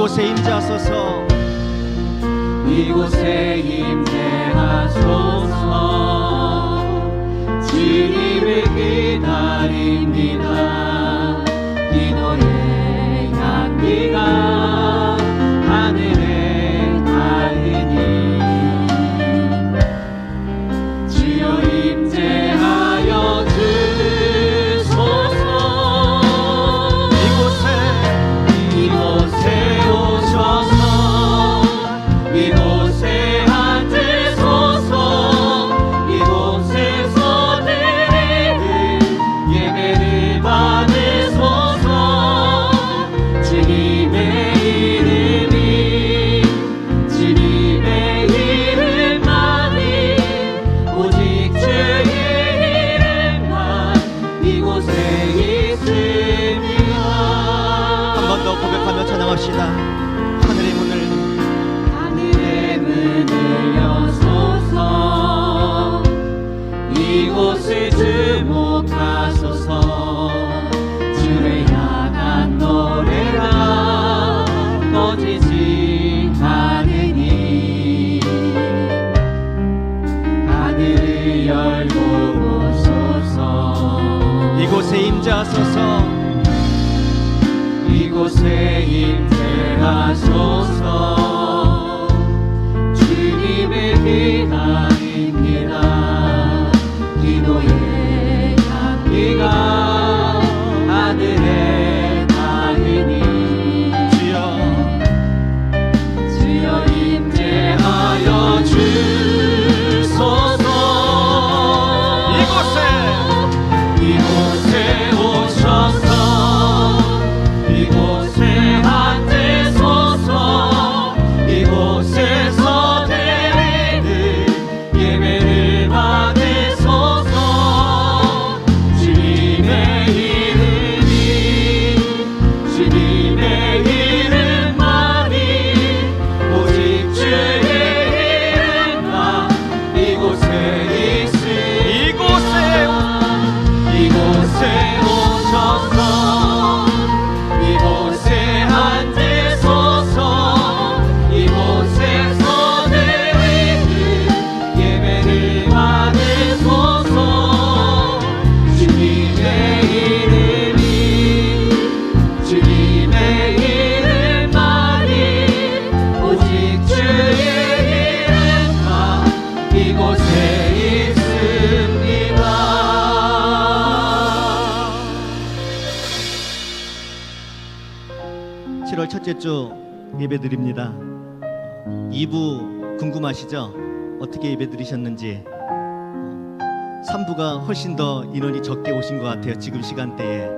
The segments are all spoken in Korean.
이곳에 임재하소서. 이곳에 임재하소서. 주님을 기다립니다. 기도의 향기가 하늘에 닿으니 주여 임재하여 주소서. 이곳에 오셔서 이곳에 앉으소서. 이곳에서 드리는 예배를 받으소서. 주님의 이름만이 오직 주의 이름만 이곳에 있습니다. 한 번 더 고백하며 찬양합시다. 하늘의 문을 여소서. 이곳을 주목하소서. 주를 향한 노래가 꺼지지 않으니 하늘을 열고 오소서. 이곳에 임재하소서. 이곳에 임재하소서. 주님을 기다립니다. 기도의 향기가 하늘에 닿으니 주여 임재하여 주소서. 이곳에 오셔서 이곳에 앉으소서. 이곳에서 드리는 예배를 받으소서. 주님의 이름만이 오직 주의 이름만 이곳에 있으니 이곳에 오셔서 이곳에 앉으소서. 이곳에서 드리는 예배를 받으소서. 주님의 이름만이 오직 주의 이름만 이곳에 있습니다. 7월 첫째 주 예배 드립니다. 2부 궁금하시죠? 어떻게 예배 드리셨는지. 3부가 훨씬 더 인원이 적게 오신 것 같아요. 지금 시간대에. 네.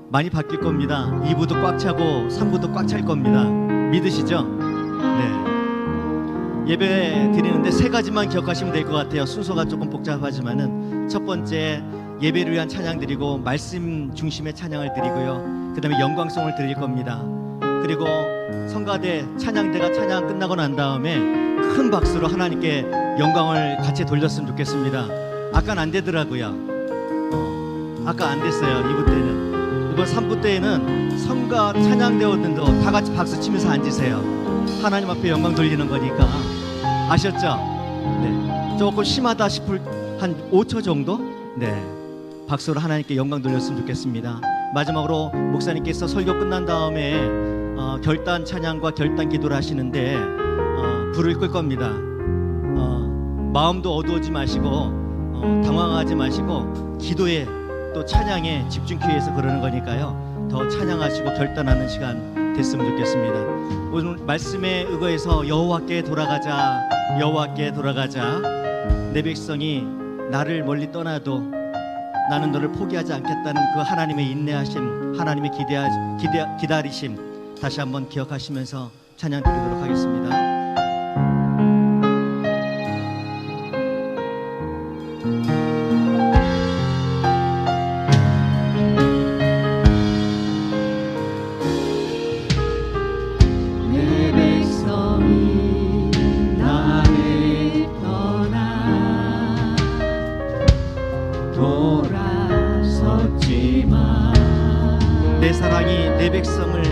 많이 바뀔 겁니다. 2부도 꽉 차고 3부도 꽉 찰 겁니다. 믿으시죠? 네. 예배 드리는데 세 가지만 기억하시면 될 것 같아요. 순서가 조금 복잡하지만은 첫 번째, 예배를 위한 찬양 드리고 말씀 중심의 찬양을 드리고요. 그 다음에 영광송을 드릴 겁니다. 그리고 성가대 찬양대가 찬양 끝나고 난 다음에 큰 박수로 하나님께 영광을 같이 돌렸으면 좋겠습니다. 아까는 안 되더라고요. 아까 안 됐어요. 2부 때는. 이번 3부 때에는 성가 찬양대원들도 다 같이 박수 치면서 앉으세요. 하나님 앞에 영광 돌리는 거니까. 아셨죠? 네. 조금 심하다 싶을 한 5초 정도? 네. 박수로 하나님께 영광 돌렸으면 좋겠습니다. 마지막으로 목사님께서 설교 끝난 다음에 결단 찬양과 결단 기도를 하시는데 불을 끌 겁니다. 마음도 어두워지 마시고 당황하지 마시고 기도에 또 찬양에 집중하기 위해서 그러는 거니까요. 더 찬양하시고 결단하는 시간 됐으면 좋겠습니다. 오늘 말씀에 의거해서 여호와께 돌아가자, 여호와께 돌아가자. 내 백성이 나를 멀리 떠나도 나는 너를 포기하지 않겠다는 그 하나님의 인내하심, 하나님의 기다리심 다시 한번 기억하시면서 찬양 드리도록 하겠습니다. 내 백성이 나를 떠나 돌아섰지만 내 사랑이 내 백성을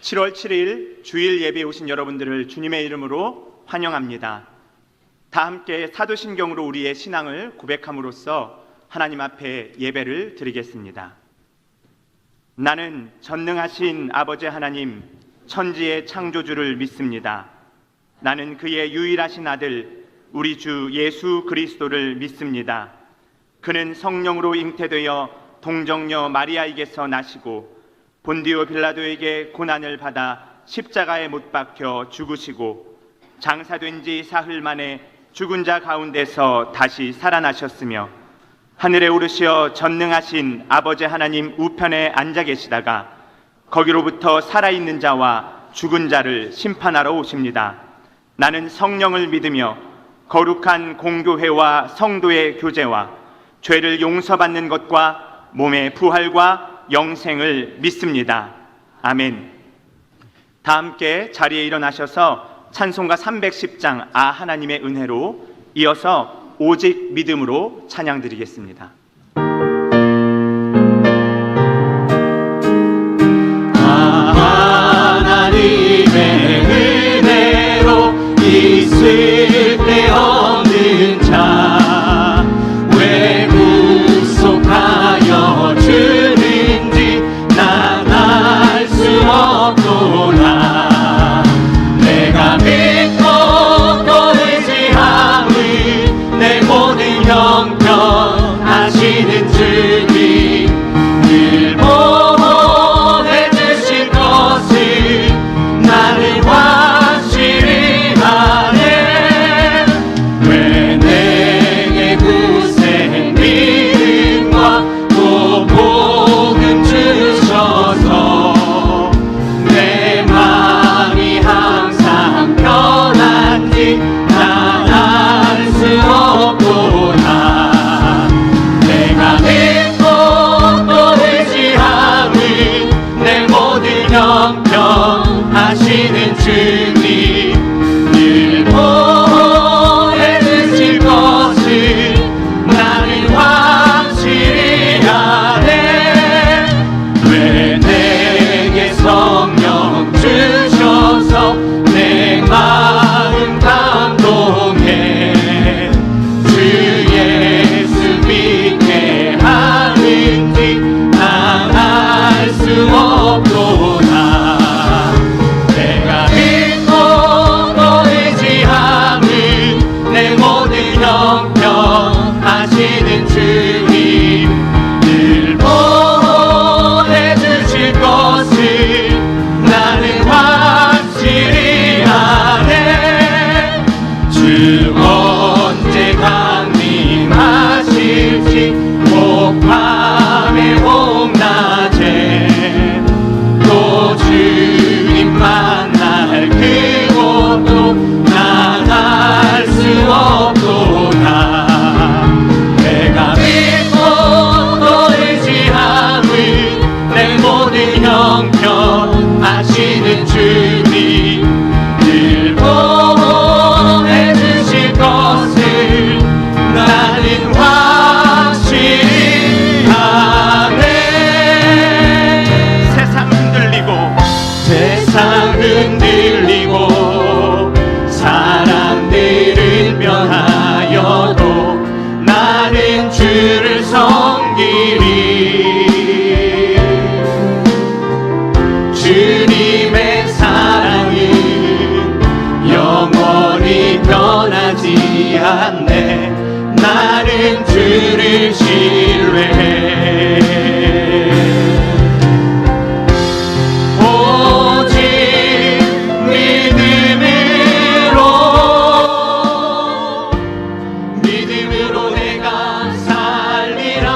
7월 7일 주일 예배에 오신 여러분들을 주님의 이름으로 환영합니다. 다 함께 사도신경으로 우리의 신앙을 고백함으로써 하나님 앞에 예배를 드리겠습니다. 나는 전능하신 아버지 하나님, 천지의 창조주를 믿습니다. 나는 그의 유일하신 아들 우리 주 예수 그리스도를 믿습니다. 그는 성령으로 잉태되어 동정녀 마리아에게서 나시고 본디오 빌라도에게 고난을 받아 십자가에 못 박혀 죽으시고 장사된 지 사흘 만에 죽은 자 가운데서 다시 살아나셨으며 하늘에 오르시어 전능하신 아버지 하나님 우편에 앉아 계시다가 거기로부터 살아있는 자와 죽은 자를 심판하러 오십니다. 나는 성령을 믿으며 거룩한 공교회와 성도의 교제와 죄를 용서받는 것과 몸의 부활과 영생을 믿습니다. 아멘. 다 함께 자리에 일어나셔서 찬송가 310장 아 하나님의 은혜로 이어서 오직 믿음으로 찬양 드리겠습니다. 하나님의 은혜로 있을 데 없는 자 왜 구속하여 주는지 난 알 수 없도다. 내가 믿고 또 의지함은 내 모든 형편 하시는 주님 늘 보호해 주실 것을 나는 확실히 아네. 왜 내게 굳센 믿음과 또 복음 주셔서 내 마음이 항상 편한지 난 알 수 없도다. 내가 믿고 또 의지함은 내 모든 형편 하시는 주님 늘 보호해 주실 것을 나는 확실히 아네. 왜 내게 성령 주셔서 내 마음 감동해 주 예수 믿게 하는지 난 알 수 없도다. 내가 믿고 또 의지함은 내 모든 형편 하시는 주님 늘 보호해 주실 것을 나는 확실히 아네. 주 언제 강림하실지 꼭 밤에 홍낮에 또 주님 만날 그곳도 난 알 수 없도다. 내가 믿고 또 의지함은 내 모든 형편 하시는 주님 늘 보호해 주실 것을 나는 확실히 아네. 세상 흔들리고 사람들은 변하여도 나는 주를 섬기리. 주님의 사랑은 영원히 변하지 않네. 나는 주를 신뢰해. 오직 믿음으로 내가 살리라.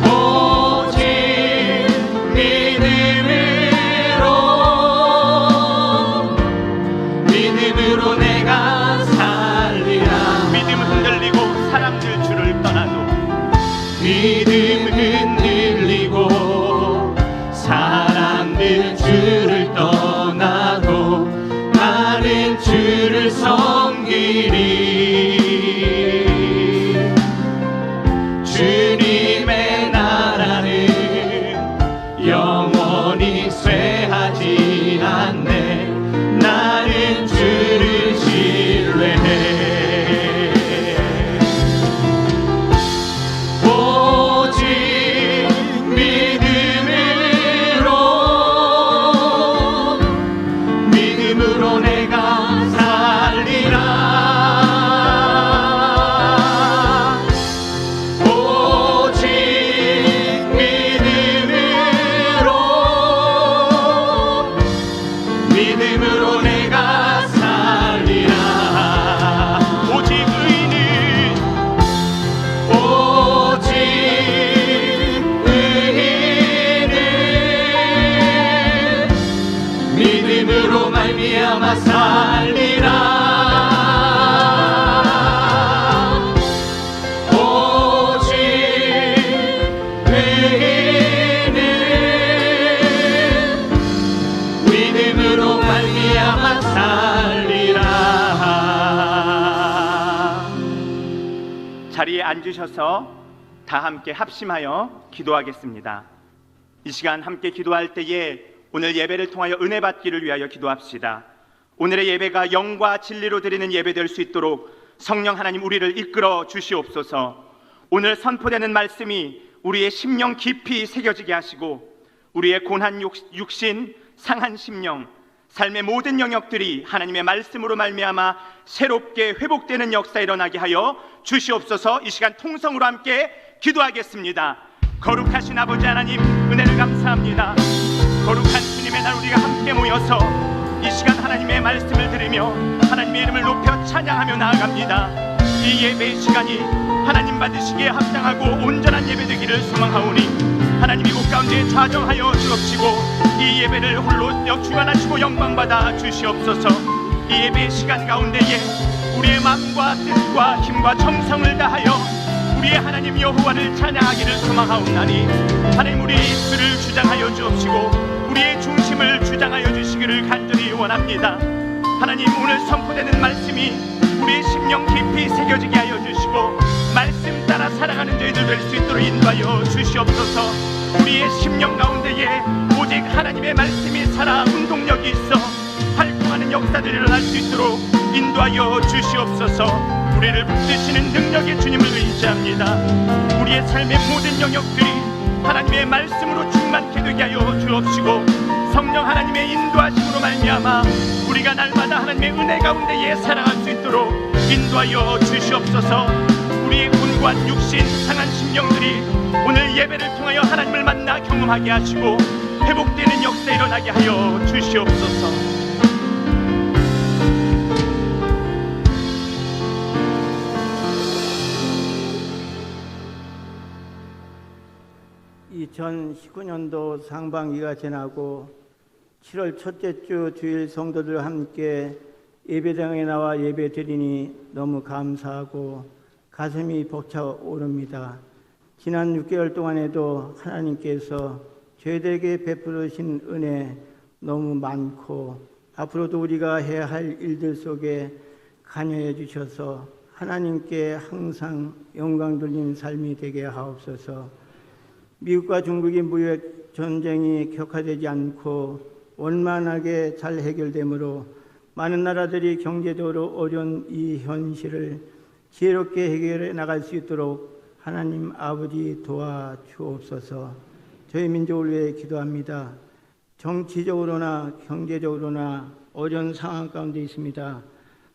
오직 믿음으로 내가 살리라. 믿음 흔들리고 사람들 주를 떠나도 믿음 흔들리고 사람들 주를 떠나도 나는 주를 섬기리. 주님의 나라는 자리에 앉으셔서 다 함께 합심하여 기도하겠습니다. 이 시간 함께 기도할 때에 오늘 예배를 통하여 은혜 받기를 위하여 기도합시다. 오늘의 예배가 영과 진리로 드리는 예배 될 수 있도록 성령 하나님 우리를 이끌어 주시옵소서. 오늘 선포되는 말씀이 우리의 심령 깊이 새겨지게 하시고 우리의 고난 육신, 상한 심령, 삶의 모든 영역들이 하나님의 말씀으로 말미암아 새롭게 회복되는 역사 일어나게 하여 주시옵소서. 이 시간 통성으로 함께 기도하겠습니다. 거룩하신 아버지 하나님, 은혜를 감사합니다. 거룩한 주님의 날 우리가 함께 모여서 이 시간 하나님의 말씀을 들으며 하나님의 이름을 높여 찬양하며 나아갑니다. 이 예배의 시간이 하나님 받으시기에 합당하고 온전한 예배 되기를 소망하오니 하나님 이곳 가운데 좌정하여 주옵시고 이 예배를 홀로 주관하시고 영광받아 주시옵소서. 이 예배의 시간 가운데에 우리의 마음과 뜻과 힘과 정성을 다하여 우리의 하나님 여호와를 찬양하기를 소망하옵나니 하나님 우리의 입술을 주장하여 주옵시고 우리의 중심을 주장하여 주시기를 간절히 원합니다. 하나님 오늘 선포되는 말씀이 우리의 심령 깊이 새겨지게 하여 주시고 말씀 따라 살아가는 저희들 될 수 있도록 인도하여 주시옵소서. 우리의 심령 가운데에 오직 하나님의 말씀이 살아 운동력이 있어 활동하는 역사들이 일어날 수 있도록 인도하여 주시옵소서. 우리를 붙드시는 능력의 주님을 의지합니다. 우리의 삶의 모든 영역들이 하나님의 말씀으로 충만케 되게 하여 주옵시고 성령 하나님의 인도하심으로 말미암아 우리가 날마다 하나님의 은혜 가운데에 살아갈 수 있도록 인도하여 주시옵소서. 우리의 곤고한 육신, 상한 심령들이 오늘 예배를 통하여 하나님을 만나 경험하게 하시고 회복되는 역사 일어나게 하여 주시옵소서. (2019년도) 상반기가 지나고 7월 첫째 주 주일 성도들과 함께 예배당에 나와 예배드리니 너무 감사하고 가슴이 벅차오릅니다. 지난 6개월 동안에도 하나님께서 저희들에게 베풀으신 은혜 너무 많고 앞으로도 우리가 해야 할 일들 속에 관여해 주셔서 하나님께 항상 영광 돌리는 삶이 되게 하옵소서. 미국과 중국의 무역 전쟁이 격화되지 않고 원만하게 잘 해결되므로 많은 나라들이 경제적으로 어려운 이 현실을 지혜롭게 해결해 나갈 수 있도록 하나님 아버지 도와주옵소서. 저희 민족을 위해 기도합니다. 정치적으로나 경제적으로나 어려운 상황 가운데 있습니다.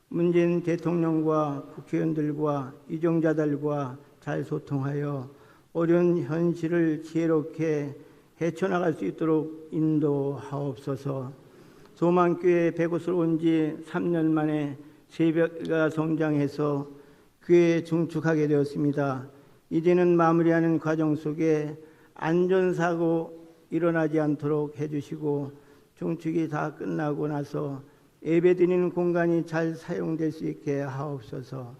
문재인 대통령과 국회의원들과 유정자들과 잘 소통하여 어려운 현실을 지혜롭게 헤쳐나갈 수 있도록 인도하옵소서. 소망교회 100곳을 온 지 3년 만에 3배가 성장해서 교회에 중축하게 되었습니다. 이제는 마무리하는 과정 속에 안전사고 일어나지 않도록 해주시고 중축이 다 끝나고 나서 예배드리는 공간이 잘 사용될 수 있게 하옵소서.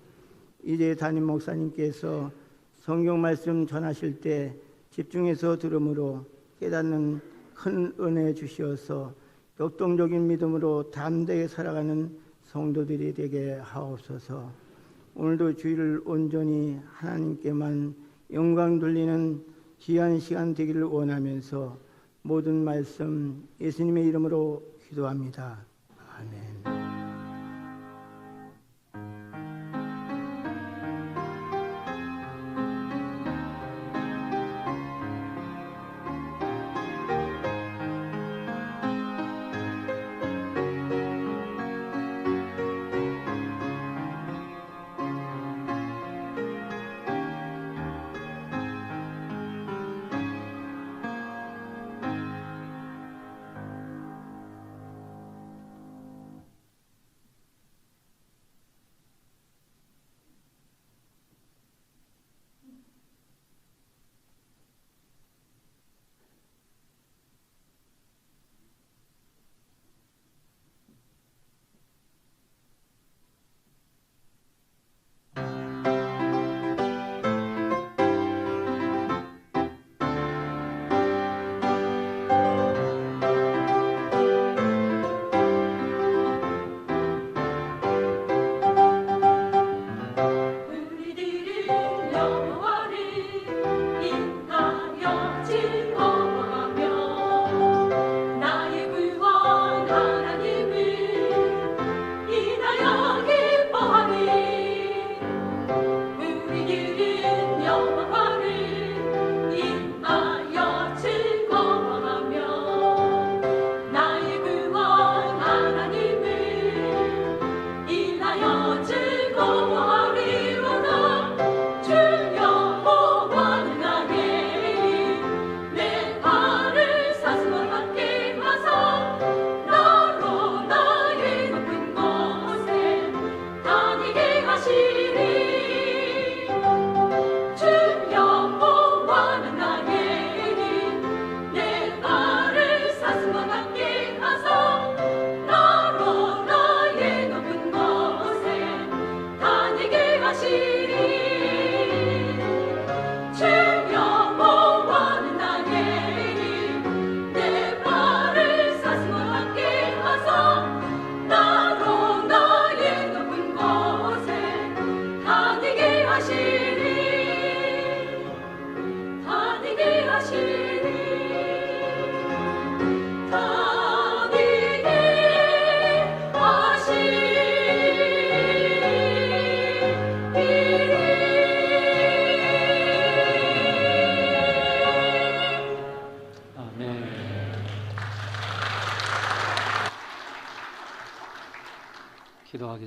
이제 담임 목사님께서 성경 말씀 전하실 때 집중해서 들음으로 깨닫는 큰 은혜 주시어서 역동적인 믿음으로 담대하게 살아가는 성도들이 되게 하옵소서. 오늘도 주일을 온전히 하나님께만 영광 돌리는 귀한 시간 되기를 원하면서 모든 말씀 예수님의 이름으로 기도합니다. 아멘.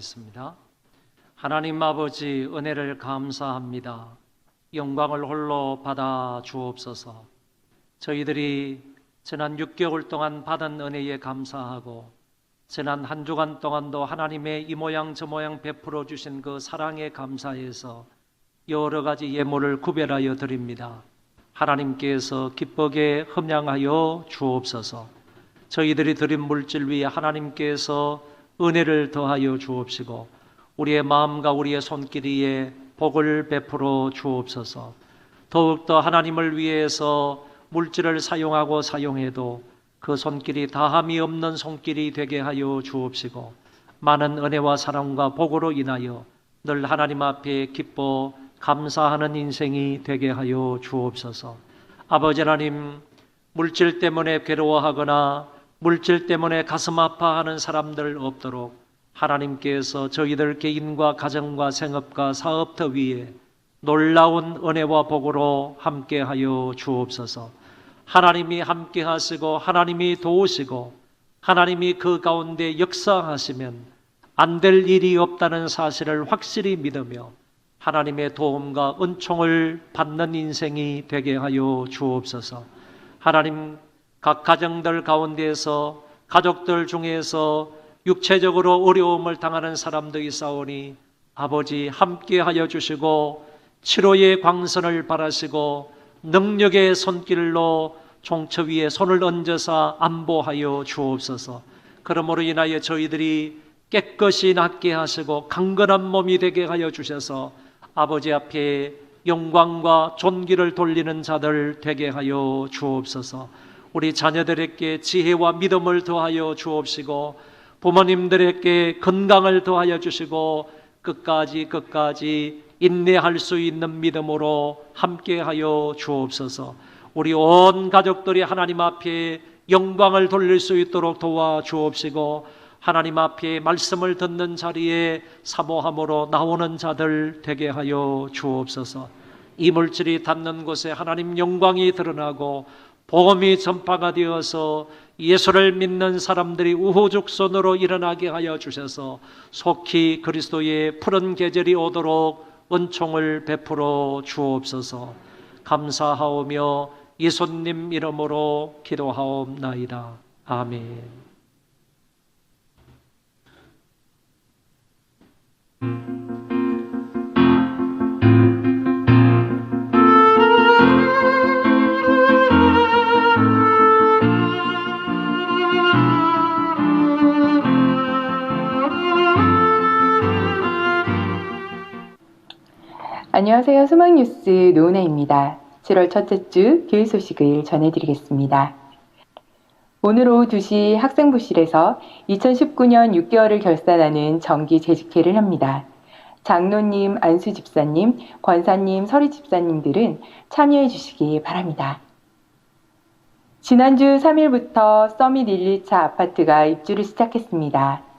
기도하겠습니다. 하나님 아버지, 은혜를 감사합니다. 영광을 홀로 받아 주옵소서. 저희들이 지난 6개월 동안 받은 은혜에 감사하고 지난 한 주간 동안도 하나님의 이 모양 저 모양 베풀어 주신 그 사랑에 감사해서 여러 가지 예물을 구별하여 드립니다. 하나님께서 기쁘게 흠양하여 주옵소서. 저희들이 드린 물질 위에 하나님께서 은혜를 더하여 주옵시고 우리의 마음과 우리의 손길이에 복을 베풀어 주옵소서. 더욱더 하나님을 위해서 물질을 사용하고 사용해도 그 손길이 다함이 없는 손길이 되게 하여 주옵시고 많은 은혜와 사랑과 복으로 인하여 늘 하나님 앞에 기뻐 감사하는 인생이 되게 하여 주옵소서. 아버지 하나님, 물질 때문에 괴로워하거나 물질 때문에 가슴 아파하는 사람들 없도록 하나님께서 저희들 개인과 가정과 생업과 사업터 위에 놀라운 은혜와 복으로 함께하여 주옵소서. 하나님이 함께하시고 하나님이 도우시고 하나님이 그 가운데 역사하시면 안 될 일이 없다는 사실을 확실히 믿으며 하나님의 도움과 은총을 받는 인생이 되게 하여 주옵소서. 하나님, 각 가정들 가운데에서 가족들 중에서 육체적으로 어려움을 당하는 사람도 있사오니 아버지 함께하여 주시고 치료의 광선을 바라시고 능력의 손길로 종처 위에 손을 얹어서 안보하여 주옵소서. 그러므로 인하여 저희들이 깨끗이 낫게 하시고 강건한 몸이 되게 하여 주셔서 아버지 앞에 영광과 존귀를 돌리는 자들 되게 하여 주옵소서. 우리 자녀들에게 지혜와 믿음을 더하여 주옵시고 부모님들에게 건강을 더하여 주시고 끝까지 인내할 수 있는 믿음으로 함께하여 주옵소서. 우리 온 가족들이 하나님 앞에 영광을 돌릴 수 있도록 도와 주옵시고 하나님 앞에 말씀을 듣는 자리에 사모함으로 나오는 자들 되게 하여 주옵소서. 이 물질이 닿는 곳에 하나님 영광이 드러나고 복음이 전파가 되어서 예수를 믿는 사람들이 우후죽순으로 일어나게 하여 주셔서 속히 그리스도의 푸른 계절이 오도록 은총을 베풀어 주옵소서. 감사하오며 예수님 이름으로 기도하옵나이다. 아멘. 안녕하세요. 소망뉴스 노은아입니다. 7월 첫째 주 교회 소식을 전해드리겠습니다. 오늘 오후 2시 학생부실에서 2019년 6개월을 결산하는 정기 재직회를 합니다. 장로님, 안수 집사님, 권사님, 서리 집사님들은 참여해 주시기 바랍니다. 지난주 3일부터 서밋 1, 2차 아파트가 입주를 시작했습니다.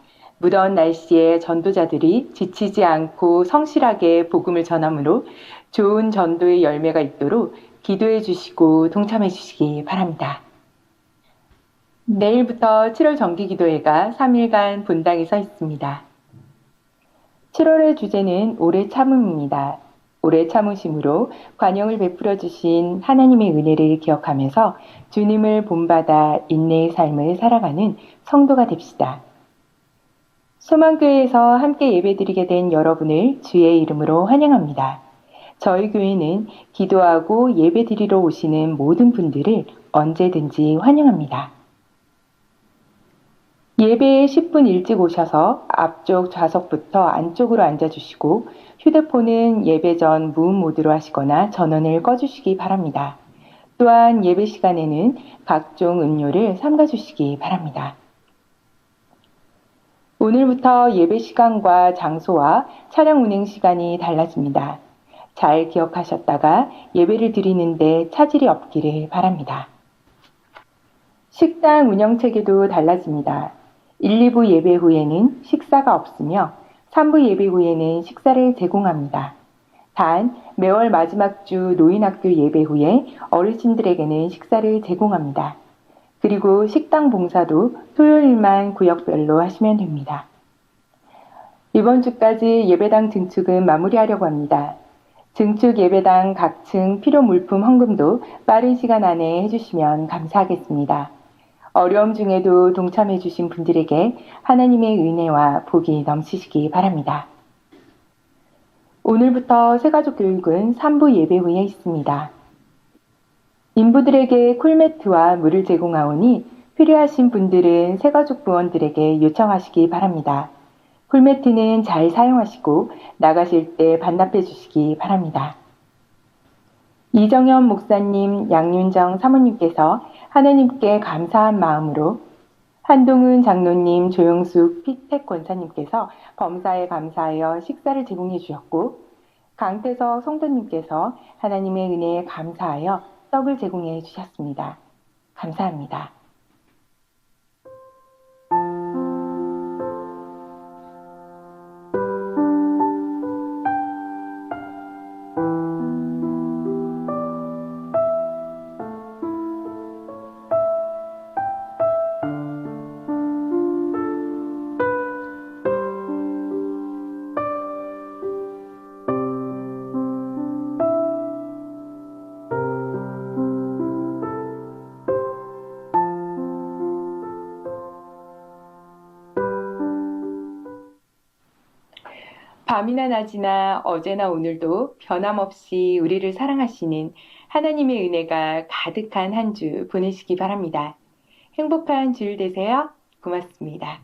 무더운 날씨에 전도자들이 지치지 않고 성실하게 복음을 전하므로 좋은 전도의 열매가 있도록 기도해 주시고 동참해 주시기 바랍니다. 내일부터 7월 정기기도회가 3일간 본당에 서 있습니다. 7월의 주제는 오래 참음입니다. 오래 참으심으로 관용을 베풀어 주신 하나님의 은혜를 기억하면서 주님을 본받아 인내의 삶을 살아가는 성도가 됩시다. 소망교회에서 함께 예배드리게 된 여러분을 주의 이름으로 환영합니다. 저희 교회는 기도하고 예배드리러 오시는 모든 분들을 언제든지 환영합니다. 예배에 10분 일찍 오셔서 앞쪽 좌석부터 안쪽으로 앉아주시고 휴대폰은 예배 전 무음 모드로 하시거나 전원을 꺼주시기 바랍니다. 또한 예배 시간에는 각종 음료를 삼가주시기 바랍니다. 오늘부터 예배 시간과 장소와 차량 운행 시간이 달라집니다. 잘 기억하셨다가 예배를 드리는데 차질이 없기를 바랍니다. 식당 운영 체계도 달라집니다. 1, 2부 예배 후에는 식사가 없으며 3부 예배 후에는 식사를 제공합니다. 단 매월 마지막 주 노인학교 예배 후에 어르신들에게는 식사를 제공합니다. 그리고 식당 봉사도 토요일만 구역별로 하시면 됩니다. 이번 주까지 예배당 증축은 마무리하려고 합니다. 증축 예배당 각 층 필요 물품 헌금도 빠른 시간 안에 해주시면 감사하겠습니다. 어려움 중에도 동참해주신 분들에게 하나님의 은혜와 복이 넘치시기 바랍니다. 오늘부터 새가족 교육은 3부 예배 후에 있습니다. 인부들에게 쿨매트와 물을 제공하오니 필요하신 분들은 새가족 부원들에게 요청하시기 바랍니다. 쿨매트는 잘 사용하시고 나가실 때 반납해 주시기 바랍니다. 이정현 목사님, 양윤정 사모님께서 하나님께 감사한 마음으로, 한동훈 장로님, 조영숙 피택 권사님께서 범사에 감사하여 식사를 제공해 주셨고, 강태서 성도님께서 하나님의 은혜에 감사하여 떡을 제공해 주셨습니다. 감사합니다. 밤이나 낮이나 어제나 오늘도 변함없이 우리를 사랑하시는 하나님의 은혜가 가득한 한 주 보내시기 바랍니다. 행복한 주일 되세요. 고맙습니다.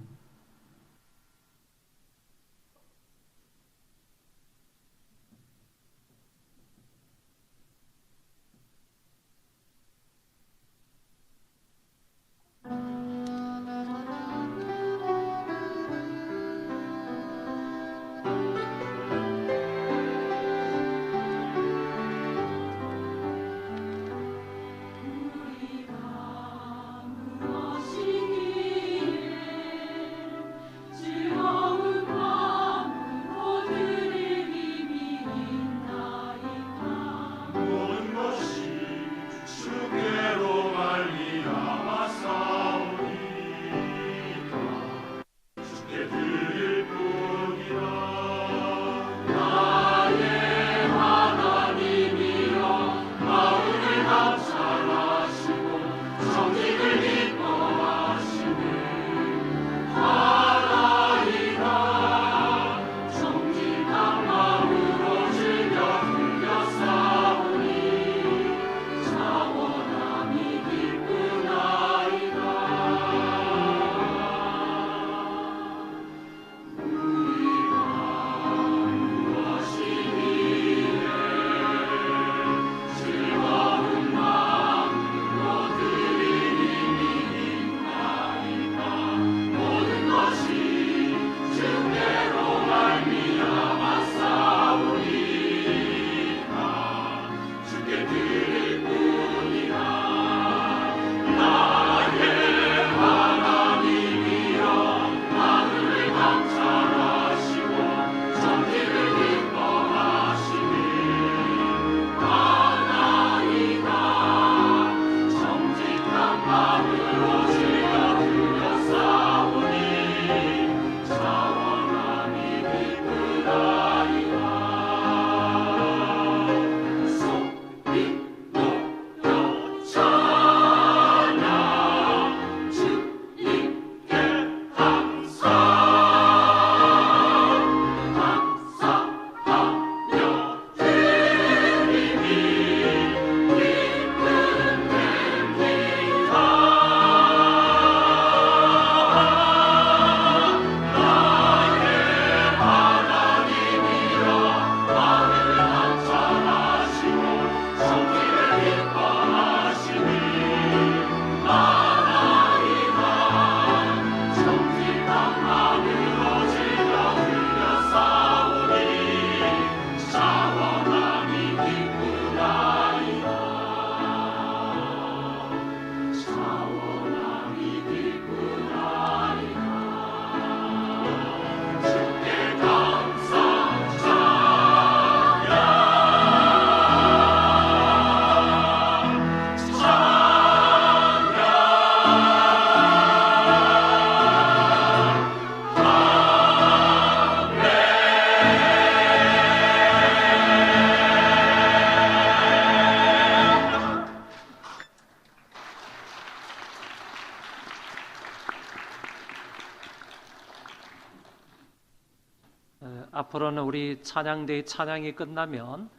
앞으로는 우리 찬양대의 찬양이 끝나면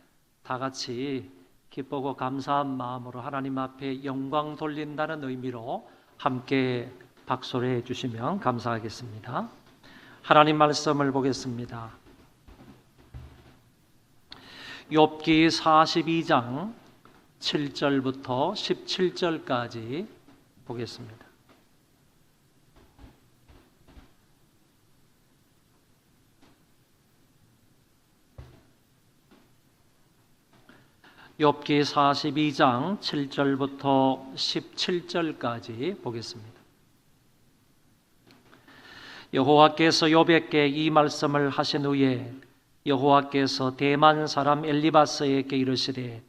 다 같이 기쁘고 감사한 마음으로 하나님 앞에 영광 돌린다는 의미로 함께 박수를 해주시면 감사하겠습니다. 하나님 말씀을 보겠습니다. 욥기 42장 7절부터 17절까지 보겠습니다. 욥기 42장 7절부터 17절까지 보겠습니다. 여호와께서 욥에게 이 말씀을 하신 후에 여호와께서 대만 사람 엘리바스에게 이르시되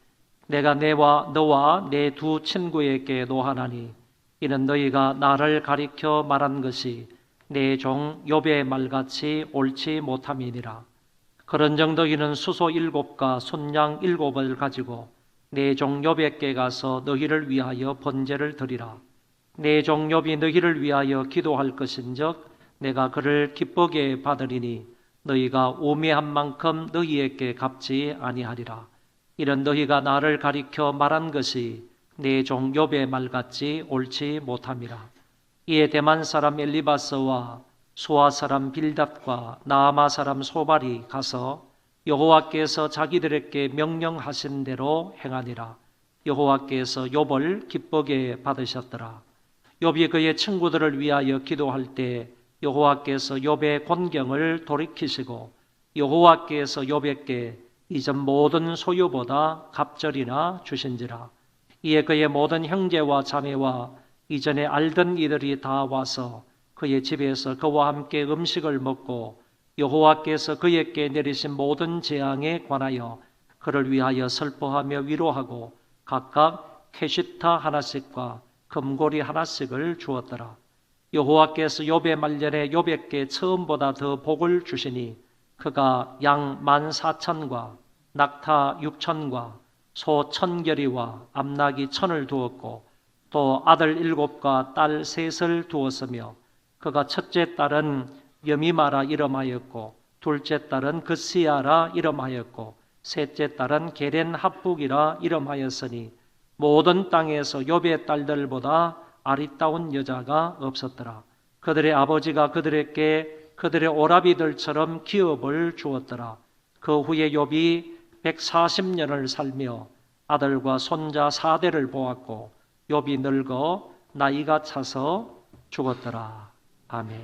내가 너와 내 두 친구에게 노하나니 이는 너희가 나를 가리켜 말한 것이 내 종 욥의 말같이 옳지 못함이니라. 그런정도 이는 수소 7과 순양 7을 가지고 내 종 욥에게 가서 너희를 위하여 번제를 드리라. 내 종 욥이 너희를 위하여 기도할 것인즉 내가 그를 기쁘게 받으리니 너희가 우매한 만큼 너희에게 갚지 아니하리라. 이런 너희가 나를 가리켜 말한 것이 내 종 욥의 말같이 옳지 못함이라. 이에 대만 사람 엘리바스와 수아 사람 빌닷과 나아마 사람 소발이 가서 여호와께서 자기들에게 명령하신 대로 행하니라. 여호와께서 욥을 기쁘게 받으셨더라. 욥이 그의 친구들을 위하여 기도할 때 여호와께서 욥의 곤경을 돌이키시고 여호와께서 욥에게 이전 모든 소유보다 갑절이나 주신지라. 이에 그의 모든 형제와 자매와 이전에 알던 이들이 다 와서 그의 집에서 그와 함께 음식을 먹고 여호와께서 그에게 내리신 모든 재앙에 관하여 그를 위하여 슬퍼하며 위로하고 각각 캐시타 하나씩과 금고리 하나씩을 주었더라. 여호와께서 욥의 말년에 욥에게 처음보다 더 복을 주시니 그가 양 14,000과 낙타 6,000과 소 1,000결이와 암나귀 1,000을 두었고 또 아들 7과 딸 3을 두었으며 그가 첫째 딸은 여미마라 이름하였고 둘째 딸은 그시야라 이름하였고 셋째 딸은 게렌 합북이라 이름하였으니 모든 땅에서 욥의 딸들보다 아리따운 여자가 없었더라. 그들의 아버지가 그들에게 그들의 오라비들처럼 기업을 주었더라. 그 후에 욥이 140년을 살며 아들과 손자 4대를 보았고 욥이 늙어 나이가 차서 죽었더라. 아멘.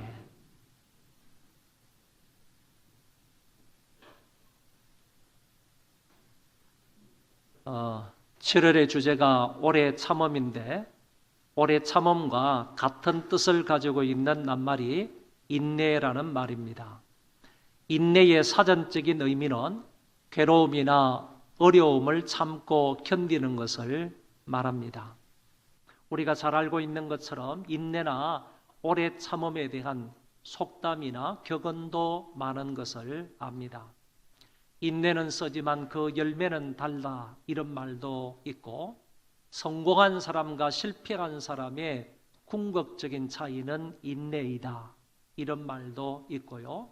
7월의 주제가 오래 참음인데 오래 참음과 같은 뜻을 가지고 있는 낱말이 인내라는 말입니다. 인내의 사전적인 의미는 괴로움이나 어려움을 참고 견디는 것을 말합니다. 우리가 잘 알고 있는 것처럼 인내나 오래 참음에 대한 속담이나 격언도 많은 것을 압니다. 인내는 쓰지만 그 열매는 달다 이런 말도 있고 성공한 사람과 실패한 사람의 궁극적인 차이는 인내이다 이런 말도 있고요.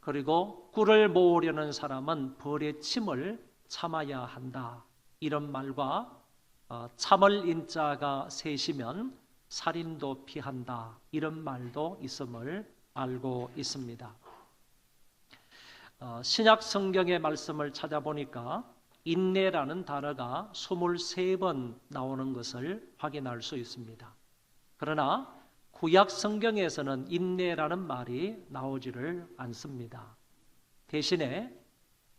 그리고 꿀을 모으려는 사람은 벌의 침을 참아야 한다 이런 말과 참을 인자가 셋이면 살인도 피한다 이런 말도 있음을 알고 있습니다. 신약 성경의 말씀을 찾아보니까 인내라는 단어가 23번 나오는 것을 확인할 수 있습니다. 그러나 구약 성경에서는 인내라는 말이 나오지를 않습니다. 대신에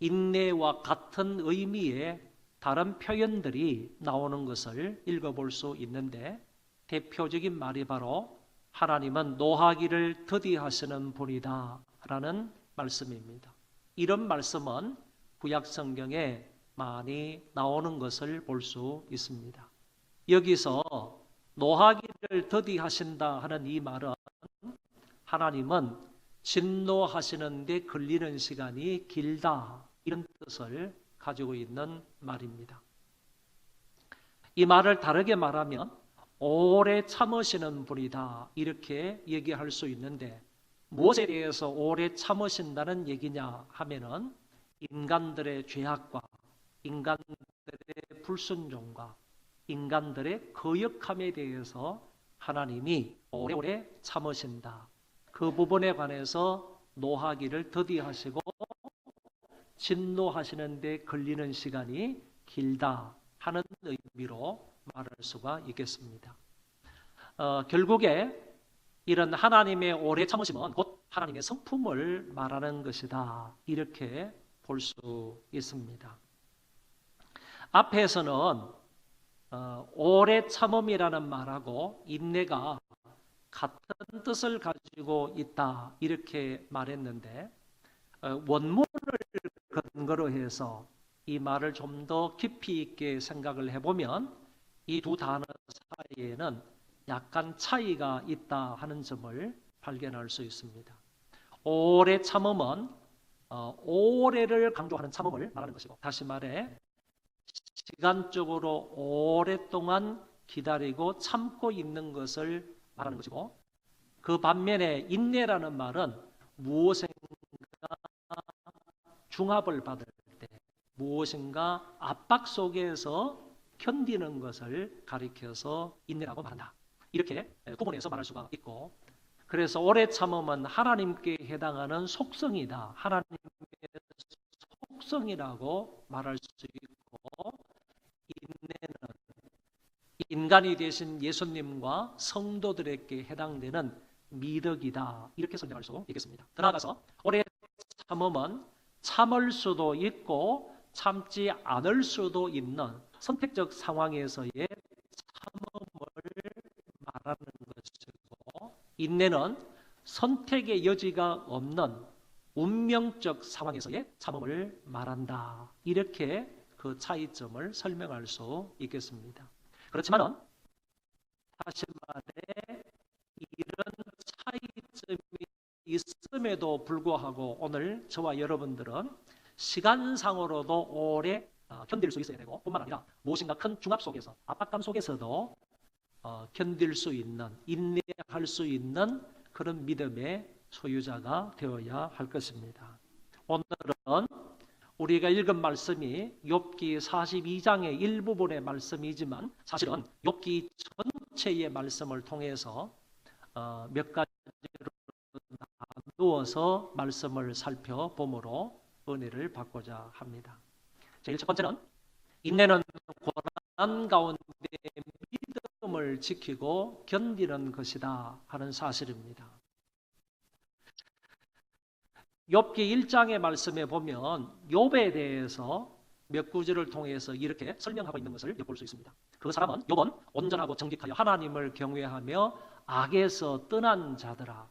인내와 같은 의미의 다른 표현들이 나오는 것을 읽어볼 수 있는데 대표적인 말이 바로 하나님은 노하기를 더디하시는 분이다 라는 말씀입니다. 이런 말씀은 구약 성경에 많이 나오는 것을 볼 수 있습니다. 여기서 노하기를 더디하신다 하는 이 말은 하나님은 진노하시는 데 걸리는 시간이 길다 이런 뜻을 가지고 있는 말입니다. 이 말을 다르게 말하면 오래 참으시는 분이다 이렇게 얘기할 수 있는데 무엇에 대해서 오래 참으신다는 얘기냐 하면은 인간들의 죄악과 인간들의 불순종과 인간들의 거역함에 대해서 하나님이 오래오래 참으신다. 그 부분에 관해서 노하기를 더디하시고 진노하시는 데 걸리는 시간이 길다 하는 의미로 말할 수가 있겠습니다. 결국에 이런 하나님의 오래 참으심은 곧 하나님의 성품을 말하는 것이다. 이렇게 볼 수 있습니다. 앞에서는 오래 참음이라는 말하고 인내가 같은 뜻을 가지고 있다. 이렇게 말했는데 원문을 근거로 해서 이 말을 좀 더 깊이 있게 생각을 해보면 이 두 단어 사이에는 약간 차이가 있다 하는 점을 발견할 수 있습니다. 오래 참음은 오래를 강조하는 참음을 말하는 것이고, 다시 말해 시간적으로 오랫동안 기다리고 참고 있는 것을 말하는 것이고, 그 반면에 인내라는 말은 무엇인가 중압을 받을 때, 무엇인가 압박 속에서 견디는 것을 가리켜서 인내라고 말한다. 이렇게 구분해서 말할 수가 있고, 그래서 오래 참음은 하나님께 해당하는 속성이다. 하나님의 속성이라고 말할 수 있고, 인내는 인간이 되신 예수님과 성도들에게 해당되는 미덕이다. 이렇게 설명할 수 있겠습니다. 더 나아가서 오래 참음은 참을 수도 있고 참지 않을 수도 있는 선택적 상황에서의 참음을 말하는 것이고, 인내는 선택의 여지가 없는 운명적 상황에서의 참음을 말한다. 이렇게 그 차이점을 설명할 수 있겠습니다. 그렇지만은 다시 말해 이런 차이점이 있음에도 불구하고 오늘 저와 여러분들은 시간상으로도 오래 견딜 수 있어야 되고, 뿐만 아니라 무엇인가 큰 중압 속에서, 압박감 속에서도 견딜 수 있는, 인내할 수 있는 그런 믿음의 소유자가 되어야 할 것입니다. 오늘은 우리가 읽은 말씀이 욥기 42장의 일부분의 말씀이지만 사실은 욥기 전체의 말씀을 통해서 몇 가지로 나누어서 말씀을 살펴보므로 은혜를 받고자 합니다. 제일 첫 번째는 인내는 고난 가운데 믿음을 지키고 견디는 것이다 하는 사실입니다. 욥기 1장의 말씀에 보면 욥에 대해서 몇 구절을 통해서 이렇게 설명하고 있는 것을 엿볼 수 있습니다. 그 사람은 욥은 온전하고 정직하여 하나님을 경외하며 악에서 떠난 자더라.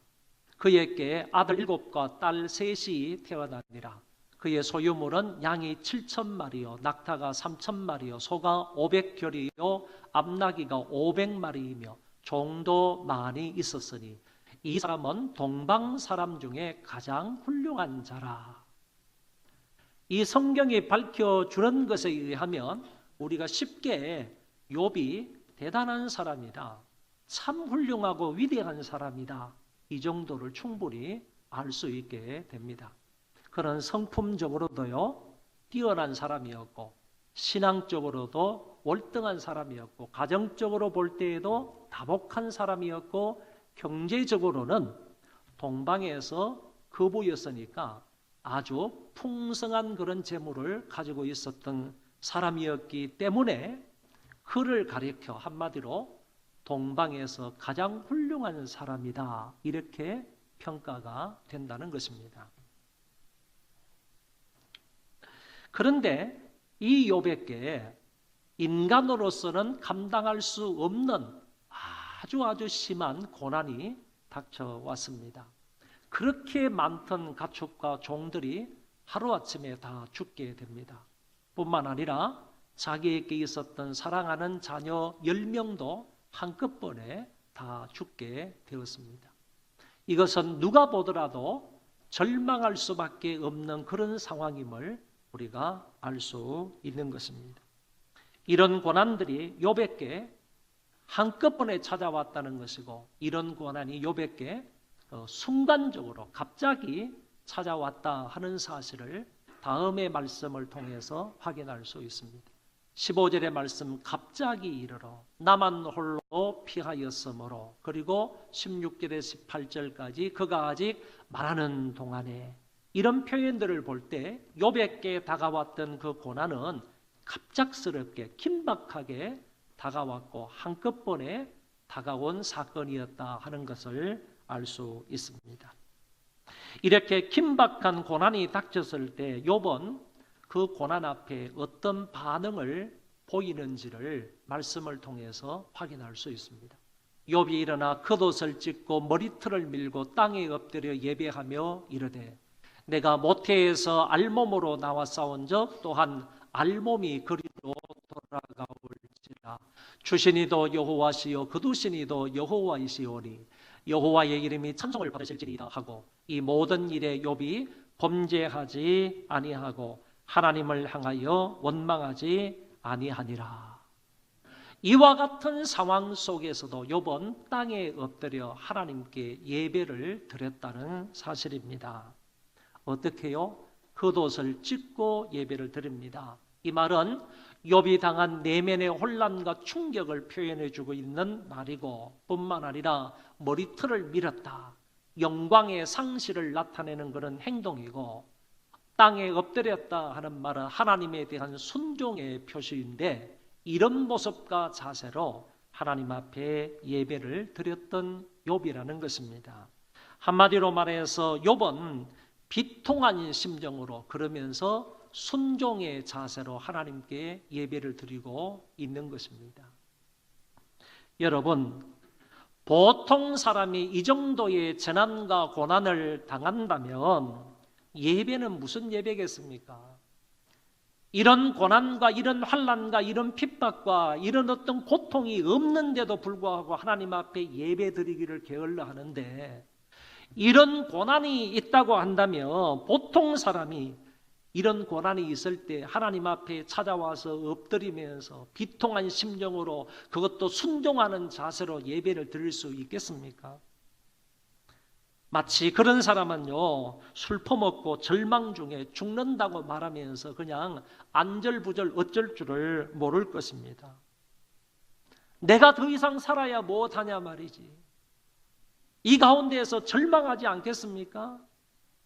그에게 아들 7과 딸 3이 태어나니라. 그의 소유물은 양이 7,000마리요 낙타가 3,000마리요 소가 500결이요 암나귀가 500마리이며 종도 많이 있었으니 이 사람은 동방 사람 중에 가장 훌륭한 자라. 이 성경이 밝혀주는 것에 의하면 우리가 쉽게 욥이 대단한 사람이다, 참 훌륭하고 위대한 사람이다, 이 정도를 충분히 알 수 있게 됩니다. 그는 성품적으로도요 뛰어난 사람이었고, 신앙적으로도 월등한 사람이었고, 가정적으로 볼 때에도 다복한 사람이었고, 경제적으로는 동방에서 거부였으니까 아주 풍성한 그런 재물을 가지고 있었던 사람이었기 때문에 그를 가리켜 한마디로 동방에서 가장 훌륭한 사람이다, 이렇게 평가가 된다는 것입니다. 그런데 이 욥에게 인간으로서는 감당할 수 없는 아주 심한 고난이 닥쳐왔습니다. 그렇게 많던 가축과 종들이 하루아침에 다 죽게 됩니다. 뿐만 아니라 자기에게 있었던 사랑하는 자녀 10명도 한꺼번에 다 죽게 되었습니다. 이것은 누가 보더라도 절망할 수밖에 없는 그런 상황임을 우리가 알 수 있는 것입니다. 이런 고난들이 욥에게 한꺼번에 찾아왔다는 것이고, 이런 고난이 욥에게 순간적으로 갑자기 찾아왔다 하는 사실을 다음의 말씀을 통해서 확인할 수 있습니다. 15절의 말씀, 갑자기 이르러 나만 홀로 피하였으므로, 그리고 16절에 18절까지 그가 아직 말하는 동안에, 이런 표현들을 볼 때 욥에게 다가왔던 그 고난은 갑작스럽게 긴박하게 다가왔고 한꺼번에 다가온 사건이었다 하는 것을 알 수 있습니다. 이렇게 긴박한 고난이 닥쳤을 때 욥은 그 고난 앞에 어떤 반응을 보이는지를 말씀을 통해서 확인할 수 있습니다. 욥이 일어나 겉옷을 찢고 머리털을 밀고 땅에 엎드려 예배하며 이르되 내가 모태에서 알몸으로 나와 싸운 적 또한 알몸이 그리로 돌아가올지라. 주시니도 여호와시요 거두시니도 여호와이시오니 여호와의 이름이 찬송을 받으실지리이다 하고, 이 모든 일에 욥이 범죄하지 아니하고 하나님을 향하여 원망하지 아니하니라. 이와 같은 상황 속에서도 욥은 땅에 엎드려 하나님께 예배를 드렸다는 사실입니다. 어떻게요? 겉옷을 찢고 예배를 드립니다. 이 말은 욥이 당한 내면의 혼란과 충격을 표현해주고 있는 말이고, 뿐만 아니라 머리털을 밀었다, 영광의 상실을 나타내는 그런 행동이고, 땅에 엎드렸다 하는 말은 하나님에 대한 순종의 표시인데, 이런 모습과 자세로 하나님 앞에 예배를 드렸던 욥이라는 것입니다. 한마디로 말해서 욥은 비통한 심정으로, 그러면서 순종의 자세로 하나님께 예배를 드리고 있는 것입니다. 여러분, 보통 사람이 이 정도의 재난과 고난을 당한다면 예배는 무슨 예배겠습니까? 이런 고난과 이런 환난과 이런 핍박과 이런 어떤 고통이 없는데도 불구하고 하나님 앞에 예배 드리기를 게을러 하는데, 이런 고난이 있다고 한다면 보통 사람이 이런 고난이 있을 때 하나님 앞에 찾아와서 엎드리면서 비통한 심정으로, 그것도 순종하는 자세로 예배를 드릴 수 있겠습니까? 마치 그런 사람은요, 술 퍼먹고 절망 중에 죽는다고 말하면서 그냥 안절부절 어쩔 줄을 모를 것입니다. 내가 더 이상 살아야 못하냐 말이지. 이 가운데에서 절망하지 않겠습니까?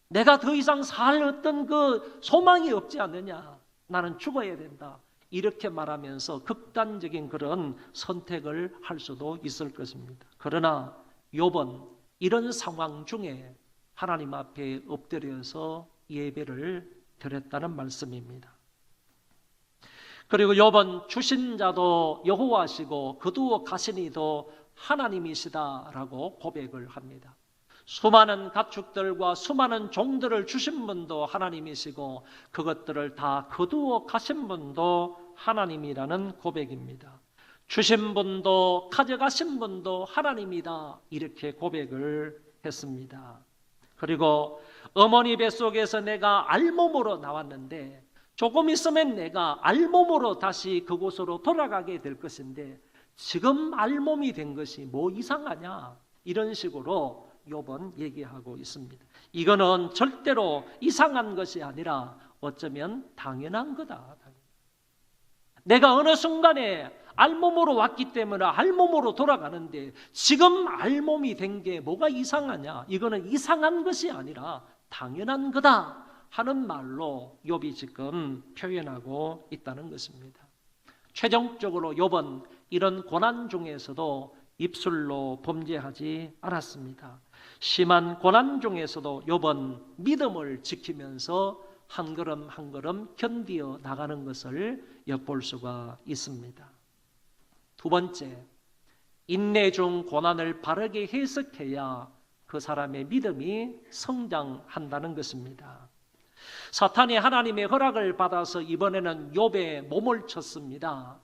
내가 더 이상 살 어떤 그 소망이 없지 않느냐, 나는 죽어야 된다, 이렇게 말하면서 극단적인 그런 선택을 할 수도 있을 것입니다. 그러나 욥은 이런 상황 중에 하나님 앞에 엎드려서 예배를 드렸다는 말씀입니다. 그리고 욥은 주신 자도 여호와시고 거두어 가시니도 하나님이시다라고 고백을 합니다. 수많은 가축들과 수많은 종들을 주신 분도 하나님이시고 그것들을 다 거두어 가신 분도 하나님이라는 고백입니다. 주신 분도 가져가신 분도 하나님이다, 이렇게 고백을 했습니다. 그리고 어머니 뱃속에서 내가 알몸으로 나왔는데 조금 있으면 내가 알몸으로 다시 그곳으로 돌아가게 될 것인데 지금 알몸이 된 것이 뭐 이상하냐, 이런 식으로 욥은 얘기하고 있습니다. 이거는 절대로 이상한 것이 아니라 어쩌면 당연한 거다. 내가 어느 순간에 알몸으로 왔기 때문에 알몸으로 돌아가는데 지금 알몸이 된 게 뭐가 이상하냐, 이거는 이상한 것이 아니라 당연한 거다 하는 말로 욥이 지금 표현하고 있다는 것입니다. 최종적으로 욥은 이런 고난 중에서도 입술로 범죄하지 않았습니다. 심한 고난 중에서도 욥은 믿음을 지키면서 한 걸음 한 걸음 견디어 나가는 것을 엿볼 수가 있습니다. 두 번째, 인내 중 고난을 바르게 해석해야 그 사람의 믿음이 성장한다는 것입니다. 사탄이 하나님의 허락을 받아서 이번에는 욥의 몸을 쳤습니다.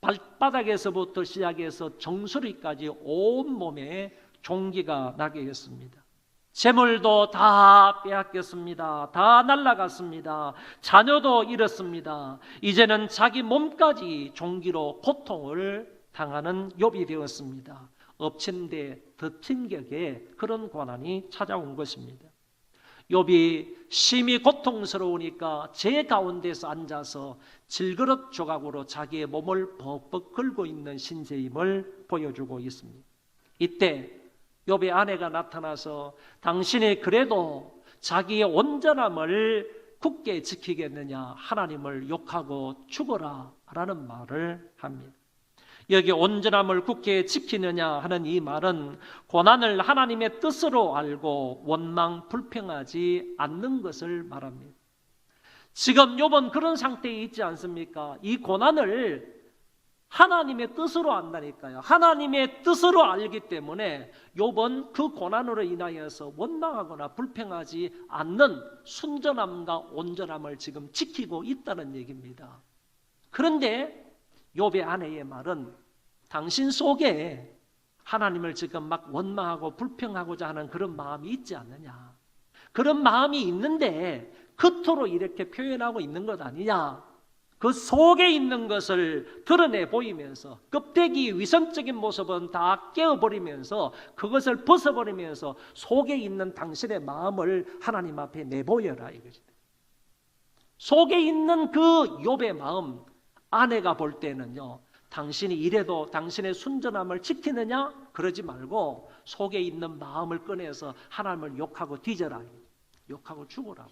발바닥에서부터 시작해서 정수리까지 온몸에 종기가 나게 했습니다. 재물도 다 빼앗겼습니다. 다 날아갔습니다. 자녀도 잃었습니다. 이제는 자기 몸까지 종기로 고통을 당하는 욥이 되었습니다. 엎친 데 덮친 격에 그런 고난이 찾아온 것입니다. 욥이 심히 고통스러우니까 제 가운데서 앉아서 질그릇 조각으로 자기의 몸을 벅벅 긁고 있는 신세임을 보여주고 있습니다. 이때 욥의 아내가 나타나서 당신이 그래도 자기의 온전함을 굳게 지키겠느냐, 하나님을 욕하고 죽어라 라는 말을 합니다. 여기 온전함을 굳게 지키느냐 하는 이 말은 고난을 하나님의 뜻으로 알고 원망 불평하지 않는 것을 말합니다. 지금 욥은 그런 상태에 있지 않습니까? 이 고난을 하나님의 뜻으로 안다니까요. 하나님의 뜻으로 알기 때문에 욥은 그 고난으로 인하여서 원망하거나 불평하지 않는 순전함과 온전함을 지금 지키고 있다는 얘기입니다. 그런데 욥의 아내의 말은 당신 속에 하나님을 지금 막 원망하고 불평하고자 하는 그런 마음이 있지 않느냐, 그런 마음이 있는데 겉으로 이렇게 표현하고 있는 것 아니냐, 그 속에 있는 것을 드러내 보이면서 껍데기 위선적인 모습은 다 깨어버리면서 그것을 벗어버리면서 속에 있는 당신의 마음을 하나님 앞에 내보여라 이거지. 속에 있는 그 욥의 마음, 아내가 볼 때는요, 당신이 이래도 당신의 순전함을 지키느냐? 그러지 말고 속에 있는 마음을 꺼내서 하나님을 욕하고 뒤져라, 욕하고 죽어라,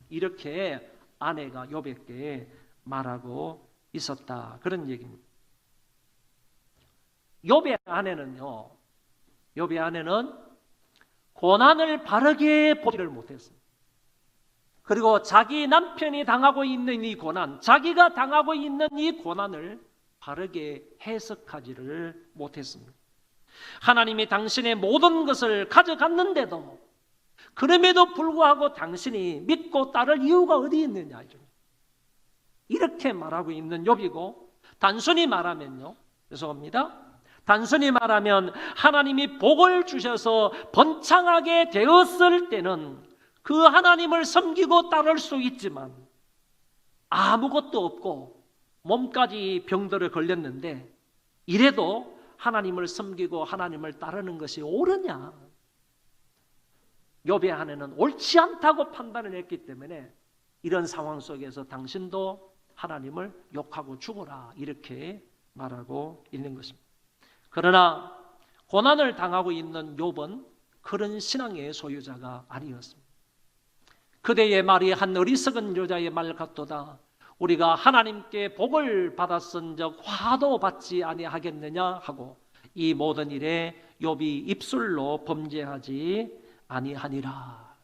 이렇게 아내가 욥에게 말하고 있었다, 그런 얘기입니다. 욥의 아내는요, 욥의 아내는 고난을 바르게 보지를 못했습니다. 그리고 자기 남편이 당하고 있는 이 고난, 자기가 당하고 있는 이 고난을 바르게 해석하지를 못했습니다. 하나님이 당신의 모든 것을 가져갔는데도 그럼에도 불구하고 당신이 믿고 따를 이유가 어디 있느냐, 이렇게 말하고 있는 욥이고, 단순히 말하면요, 죄송합니다, 단순히 말하면 하나님이 복을 주셔서 번창하게 되었을 때는 그 하나님을 섬기고 따를 수 있지만 아무것도 없고 몸까지 병들어 걸렸는데 이래도 하나님을 섬기고 하나님을 따르는 것이 옳으냐? 욥의 아내는 옳지 않다고 판단을 했기 때문에 이런 상황 속에서 당신도 하나님을 욕하고 죽어라, 이렇게 말하고 있는 것입니다. 그러나 고난을 당하고 있는 욥은 그런 신앙의 소유자가 아니었습니다. 그대의 말이 한 어리석은 여자의 말 같도다. 우리가 하나님께 복을 받았은즉 화도 받지 아니하겠느냐 하고 이 모든 일에 욥이 입술로 범죄하지 아니하니라.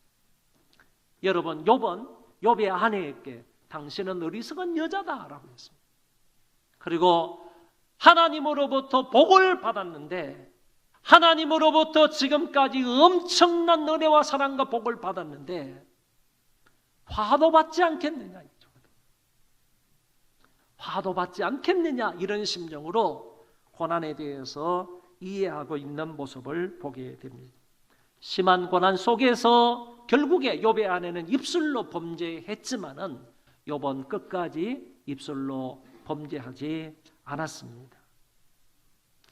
여러분, 욥은 욥의 아내에게 당신은 어리석은 여자다라고 했습니다. 그리고 하나님으로부터 복을 받았는데, 하나님으로부터 지금까지 엄청난 은혜와 사랑과 복을 받았는데 화도 받지 않겠느냐, 화도 받지 않겠느냐, 이런 심정으로 고난에 대해서 이해하고 있는 모습을 보게 됩니다. 심한 고난 속에서 결국에 욥의 아내는 입술로 범죄했지만은 욥은 끝까지 입술로 범죄하지 않았습니다.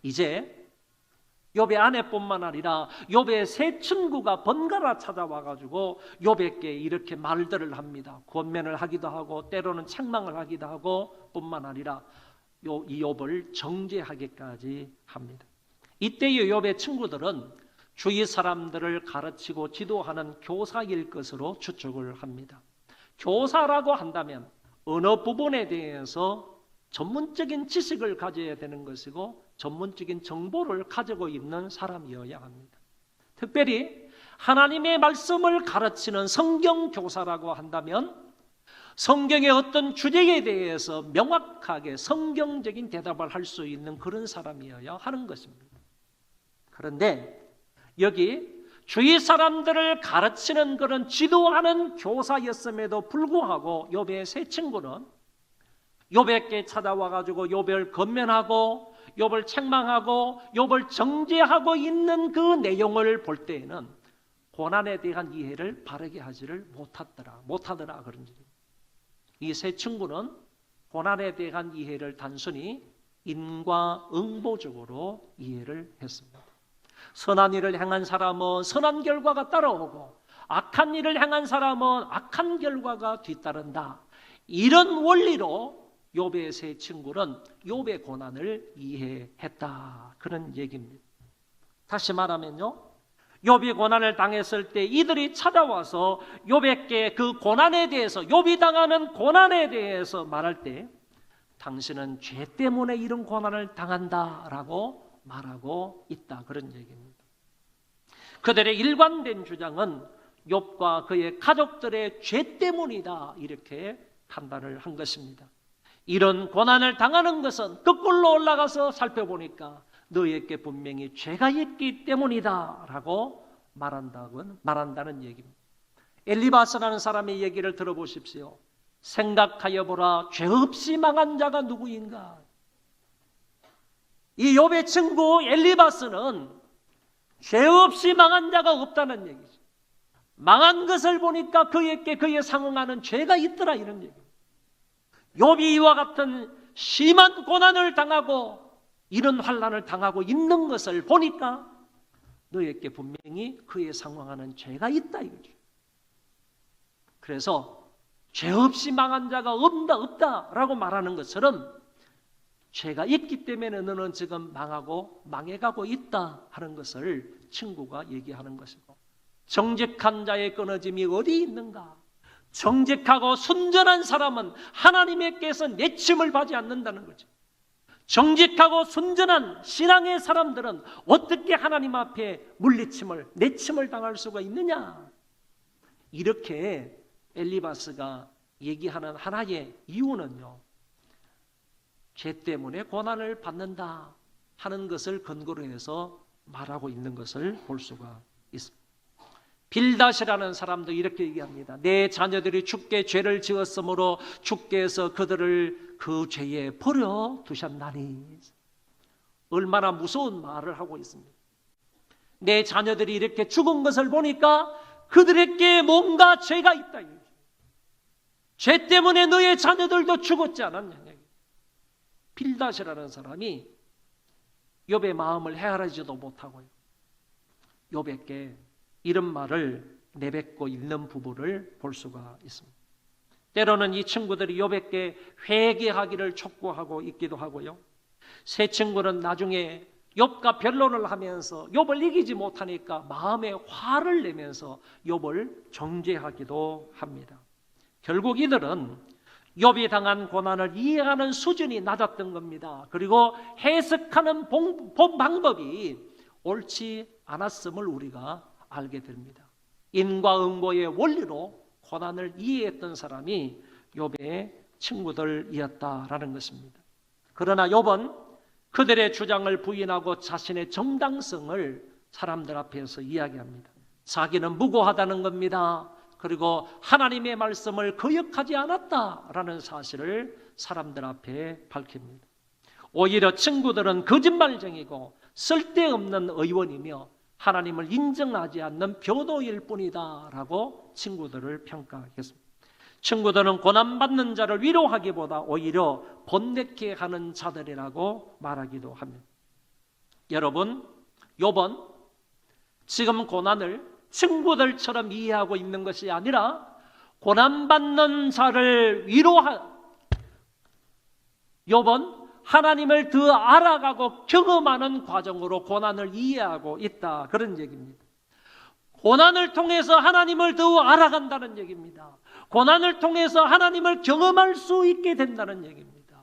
이제 욥의 아내뿐만 아니라 욥의 세 친구가 번갈아 찾아와가지고 욥에게 이렇게 말들을 합니다. 권면을 하기도 하고 때로는 책망을 하기도 하고 뿐만 아니라 이 욥을 정죄하기까지 합니다. 이때의 욥의 친구들은 주위 사람들을 가르치고 지도하는 교사일 것으로 추측을 합니다. 교사라고 한다면 어느 부분에 대해서 전문적인 지식을 가져야 되는 것이고 전문적인 정보를 가지고 있는 사람이어야 합니다. 특별히 하나님의 말씀을 가르치는 성경 교사라고 한다면 성경의 어떤 주제에 대해서 명확하게 성경적인 대답을 할 수 있는 그런 사람이어야 하는 것입니다. 그런데 여기 주위 사람들을 가르치는 그런 지도하는 교사였음에도 불구하고 욥의 세 친구는 욥에게 찾아와가지고 욥을 건면하고 욥을 책망하고 욥을 정죄하고 있는 그 내용을 볼 때에는 고난에 대한 이해를 바르게 하지를 못하더라 그런 얘기입니다. 이 세 친구는 고난에 대한 이해를 단순히 인과응보적으로 이해를 했습니다. 선한 일을 행한 사람은 선한 결과가 따라오고 악한 일을 행한 사람은 악한 결과가 뒤따른다. 이런 원리로 욥의 세 친구는 욥의 고난을 이해했다. 그런 얘기입니다. 다시 말하면요, 욥이 고난을 당했을 때 이들이 찾아와서 욥에게 그 고난에 대해서, 욥이 당하는 고난에 대해서 말할 때 당신은 죄 때문에 이런 고난을 당한다라고 말하고 있다. 그런 얘기입니다. 그들의 일관된 주장은 욥과 그의 가족들의 죄 때문이다. 이렇게 판단을 한 것입니다. 이런 고난을 당하는 것은 거꾸로 올라가서 살펴보니까 너희에게 분명히 죄가 있기 때문이다 라고 말한다는 얘기입니다. 엘리바스라는 사람의 얘기를 들어보십시오. 생각하여 보라, 죄 없이 망한 자가 누구인가. 이 욥의 친구 엘리바스는 죄 없이 망한 자가 없다는 얘기죠. 망한 것을 보니까 그에 상응하는 죄가 있더라, 이런 얘기입니다. 욥이 이와 같은 심한 고난을 당하고 이런 환난을 당하고 있는 것을 보니까 너에게 분명히 그에 상응하는 죄가 있다, 이거죠. 그래서 죄 없이 망한 자가 없다라고 말하는 것처럼 죄가 있기 때문에 너는 지금 망해가고 있다 하는 것을 친구가 얘기하는 것이고, 정직한 자의 끊어짐이 어디 있는가? 정직하고 순전한 사람은 하나님께서 내침을 받지 않는다는 거죠. 정직하고 순전한 신앙의 사람들은 어떻게 하나님 앞에 내침을 당할 수가 있느냐? 이렇게 엘리바스가 얘기하는 하나의 이유는요, 죄 때문에 고난을 받는다 하는 것을 근거로 해서 말하고 있는 것을 볼 수가 있습니다. 빌닷이라는 사람도 이렇게 얘기합니다. 내 자녀들이 주께 죄를 지었으므로 주께서 그들을 그 죄에 버려 두셨나니. 얼마나 무서운 말을 하고 있습니다. 내 자녀들이 이렇게 죽은 것을 보니까 그들에게 뭔가 죄가 있다. 죄 때문에 너의 자녀들도 죽었지 않았냐. 빌닷이라는 사람이 욥의 마음을 헤아리지도 못하고요, 욥에게 이런 말을 내뱉고 있는 부분을 볼 수가 있습니다. 때로는 이 친구들이 욥에게 회개하기를 촉구하고 있기도 하고요, 세 친구는 나중에 욥과 변론을 하면서 욥을 이기지 못하니까 마음에 화를 내면서 욥을 정죄하기도 합니다. 결국 이들은 욥이 당한 고난을 이해하는 수준이 낮았던 겁니다. 그리고 해석하는 방법이 옳지 않았음을 우리가 알게 됩니다. 인과응보의 원리로 고난을 이해했던 사람이 욥의 친구들이었다라는 것입니다. 그러나 욥은 그들의 주장을 부인하고 자신의 정당성을 사람들 앞에서 이야기합니다. 자기는 무고하다는 겁니다. 그리고 하나님의 말씀을 거역하지 않았다라는 사실을 사람들 앞에 밝힙니다. 오히려 친구들은 거짓말쟁이고 쓸데없는 의원이며 하나님을 인정하지 않는 변호일 뿐이다 라고 친구들을 평가했습니다. 친구들은 고난받는 자를 위로하기보다 오히려 번뇌케 하는 자들이라고 말하기도 합니다. 여러분, 욥은 지금 고난을 친구들처럼 이해하고 있는 것이 아니라 고난받는 자를 욥은 하나님을 더 알아가고 경험하는 과정으로 고난을 이해하고 있다, 그런 얘기입니다. 고난을 통해서 하나님을 더 알아간다는 얘기입니다. 고난을 통해서 하나님을 경험할 수 있게 된다는 얘기입니다.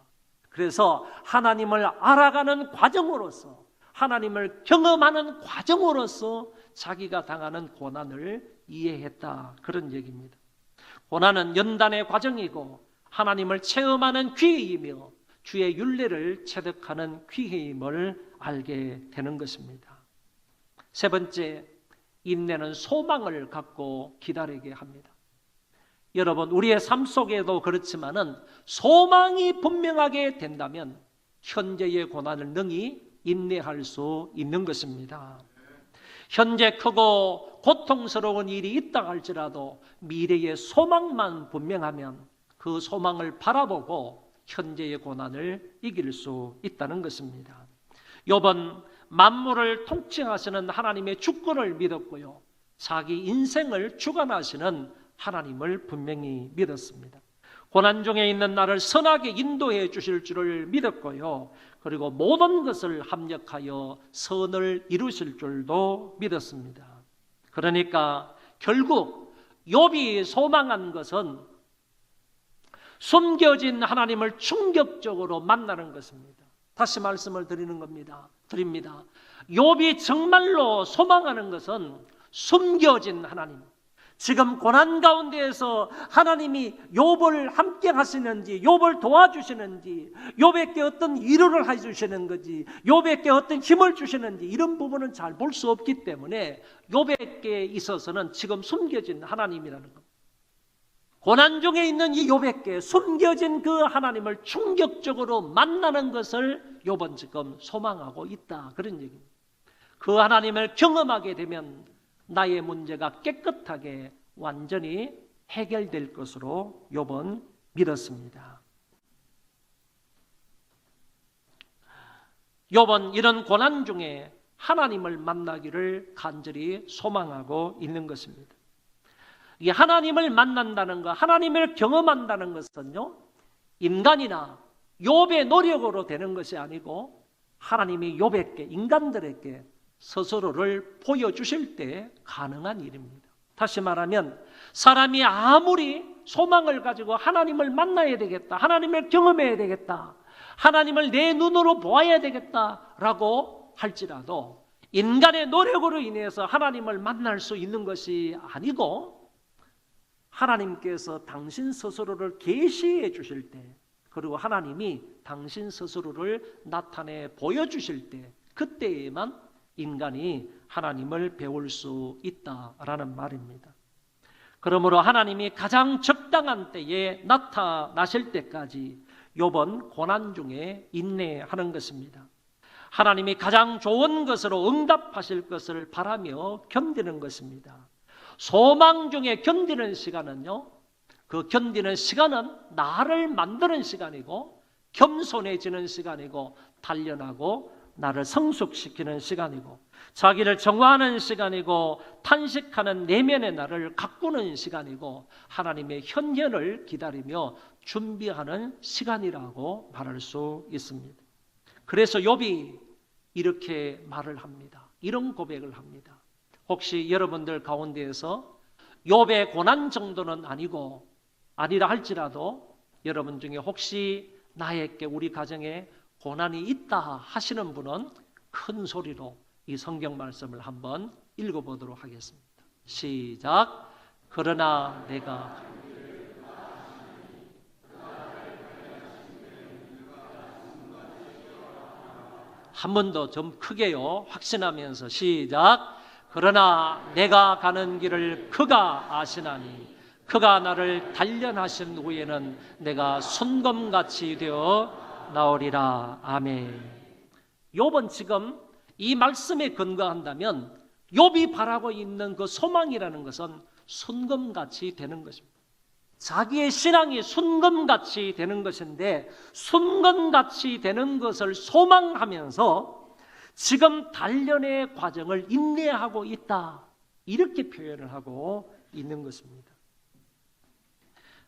그래서 하나님을 알아가는 과정으로서, 하나님을 경험하는 과정으로서 자기가 당하는 고난을 이해했다, 그런 얘기입니다. 고난은 연단의 과정이고 하나님을 체험하는 기회이며 주의 율례를 체득하는 기회임을 알게 되는 것입니다. 세 번째, 인내는 소망을 갖고 기다리게 합니다. 여러분, 우리의 삶 속에도 그렇지만은 소망이 분명하게 된다면 현재의 고난을 능히 인내할 수 있는 것입니다. 현재 크고 고통스러운 일이 있다 할지라도 미래의 소망만 분명하면 그 소망을 바라보고 현재의 고난을 이길 수 있다는 것입니다. 욥은 만물을 통치하시는 하나님의 주권을 믿었고요. 자기 인생을 주관하시는 하나님을 분명히 믿었습니다. 고난 중에 있는 나를 선하게 인도해 주실 줄을 믿었고요. 그리고 모든 것을 합력하여 선을 이루실 줄도 믿었습니다. 그러니까 결국 욥이 소망한 것은 숨겨진 하나님을 충격적으로 만나는 것입니다. 다시 말씀을 드립니다. 욥이 정말로 소망하는 것은 숨겨진 하나님, 지금 고난 가운데에서 하나님이 욥을 함께 하시는지, 욥을 도와주시는지, 욥에게 어떤 위로를 해주시는 건지, 욥에게 어떤 힘을 주시는지 이런 부분은 잘 볼 수 없기 때문에 욥에게 있어서는 지금 숨겨진 하나님이라는 겁니다. 고난 중에 있는 이 욥에게 숨겨진 그 하나님을 충격적으로 만나는 것을 욥은 지금 소망하고 있다, 그런 얘기입니다. 그 하나님을 경험하게 되면 나의 문제가 깨끗하게 완전히 해결될 것으로 욥은 믿었습니다. 욥은 이런 고난 중에 하나님을 만나기를 간절히 소망하고 있는 것입니다. 이 하나님을 만난다는 것, 하나님을 경험한다는 것은요, 인간이나 욥의 노력으로 되는 것이 아니고 하나님이 욥에게, 인간들에게 스스로를 보여주실 때 가능한 일입니다. 다시 말하면 사람이 아무리 소망을 가지고 하나님을 만나야 되겠다, 하나님을 경험해야 되겠다, 하나님을 내 눈으로 보아야 되겠다라고 할지라도 인간의 노력으로 인해서 하나님을 만날 수 있는 것이 아니고 하나님께서 당신 스스로를 계시해 주실 때, 그리고 하나님이 당신 스스로를 나타내 보여주실 때, 그때에만 인간이 하나님을 배울 수 있다라는 말입니다. 그러므로 하나님이 가장 적당한 때에 나타나실 때까지 욥은 고난 중에 인내하는 것입니다. 하나님이 가장 좋은 것으로 응답하실 것을 바라며 견디는 것입니다. 소망 중에 견디는 시간은요, 그 견디는 시간은 나를 만드는 시간이고 겸손해지는 시간이고 단련하고 나를 성숙시키는 시간이고 자기를 정화하는 시간이고 탄식하는 내면의 나를 가꾸는 시간이고 하나님의 현현을 기다리며 준비하는 시간이라고 말할 수 있습니다. 그래서 욥이 이렇게 말을 합니다. 이런 고백을 합니다. 혹시 여러분들 가운데에서 욥의 고난 정도는 아니라 할지라도 여러분 중에 혹시 나에게 우리 가정에 고난이 있다 하시는 분은 큰 소리로 이 성경 말씀을 한번 읽어보도록 하겠습니다. 시작. 그러나 내가 한 번 더 좀 크게요, 확신하면서 시작. 그러나 내가 가는 길을 그가 아시나니 그가 나를 단련하신 후에는 내가 순검같이 되어 나오리라. 아멘. 욥은 지금 이 말씀에 근거한다면 욥이 바라고 있는 그 소망이라는 것은 순검같이 되는 것입니다. 자기의 신앙이 순검같이 되는 것인데 순검같이 되는 것을 소망하면서 지금 단련의 과정을 인내하고 있다, 이렇게 표현을 하고 있는 것입니다.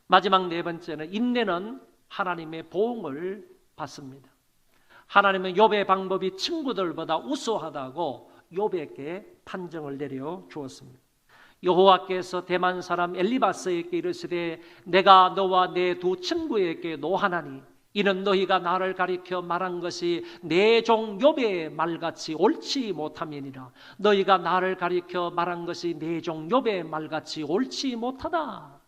마지막 네 번째는 인내는 하나님의 보응을 받습니다. 하나님은 욥의 방법이 친구들보다 우수하다고 욥에게 판정을 내려 주었습니다. 여호와께서 대만 사람 엘리바스에게 이르시되 내가 너와 내 두 친구에게 노하나니 이는 너희가 나를 가리켜 말한 것이 내 종 욥의 말같이 옳지 못함이니라. 너희가 나를 가리켜 말한 것이 내 종 욥의 말같이 옳지 못하다.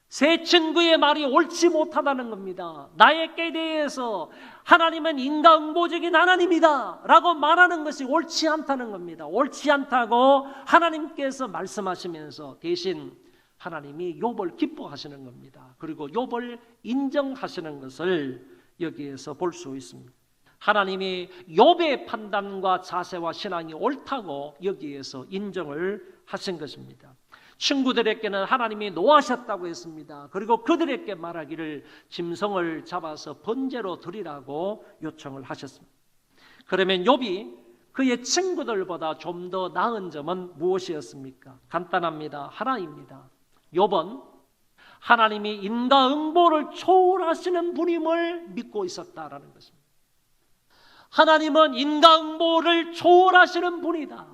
세 친구의 말이 옳지 못하다는 겁니다. 나에게 대해서 하나님은 인과응보적인 하나님이다 라고 말하는 것이 옳지 않다는 겁니다. 옳지 않다고 하나님께서 말씀하시면서 대신 하나님이 욥을 기뻐하시는 겁니다. 그리고 욥을 인정하시는 것을 여기에서 볼 수 있습니다. 하나님이 욥의 판단과 자세와 신앙이 옳다고 여기에서 인정을 하신 것입니다. 친구들에게는 하나님이 노하셨다고 했습니다. 그리고 그들에게 말하기를 짐승을 잡아서 번제로 드리라고 요청을 하셨습니다. 그러면 욥이 그의 친구들보다 좀 더 나은 점은 무엇이었습니까? 간단합니다. 하나입니다. 욥은 하나님이 인과응보를 초월하시는 분임을 믿고 있었다라는 것입니다. 하나님은 인과응보를 초월하시는 분이다.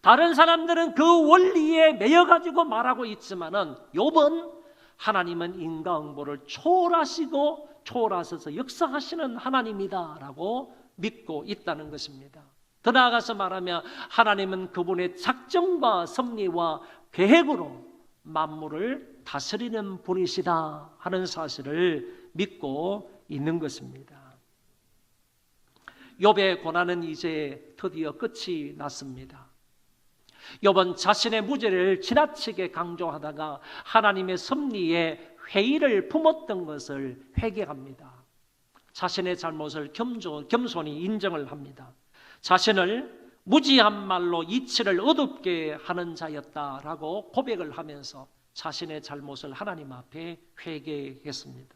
다른 사람들은 그 원리에 매여가지고 말하고 있지만은 욥은 하나님은 인과응보를 초월하시고 초월하셔서 역사하시는 하나님이다라고 믿고 있다는 것입니다. 더 나아가서 말하면 하나님은 그분의 작정과 섭리와 계획으로 만물을 다스리는 분이시다 하는 사실을 믿고 있는 것입니다. 욥의 고난은 이제 드디어 끝이 났습니다. 욥은 자신의 무죄를 지나치게 강조하다가 하나님의 섭리에 회의를 품었던 것을 회개합니다. 자신의 잘못을 겸손히 인정을 합니다. 자신을 무지한 말로 이치를 어둡게 하는 자였다라고 고백을 하면서 자신의 잘못을 하나님 앞에 회개했습니다.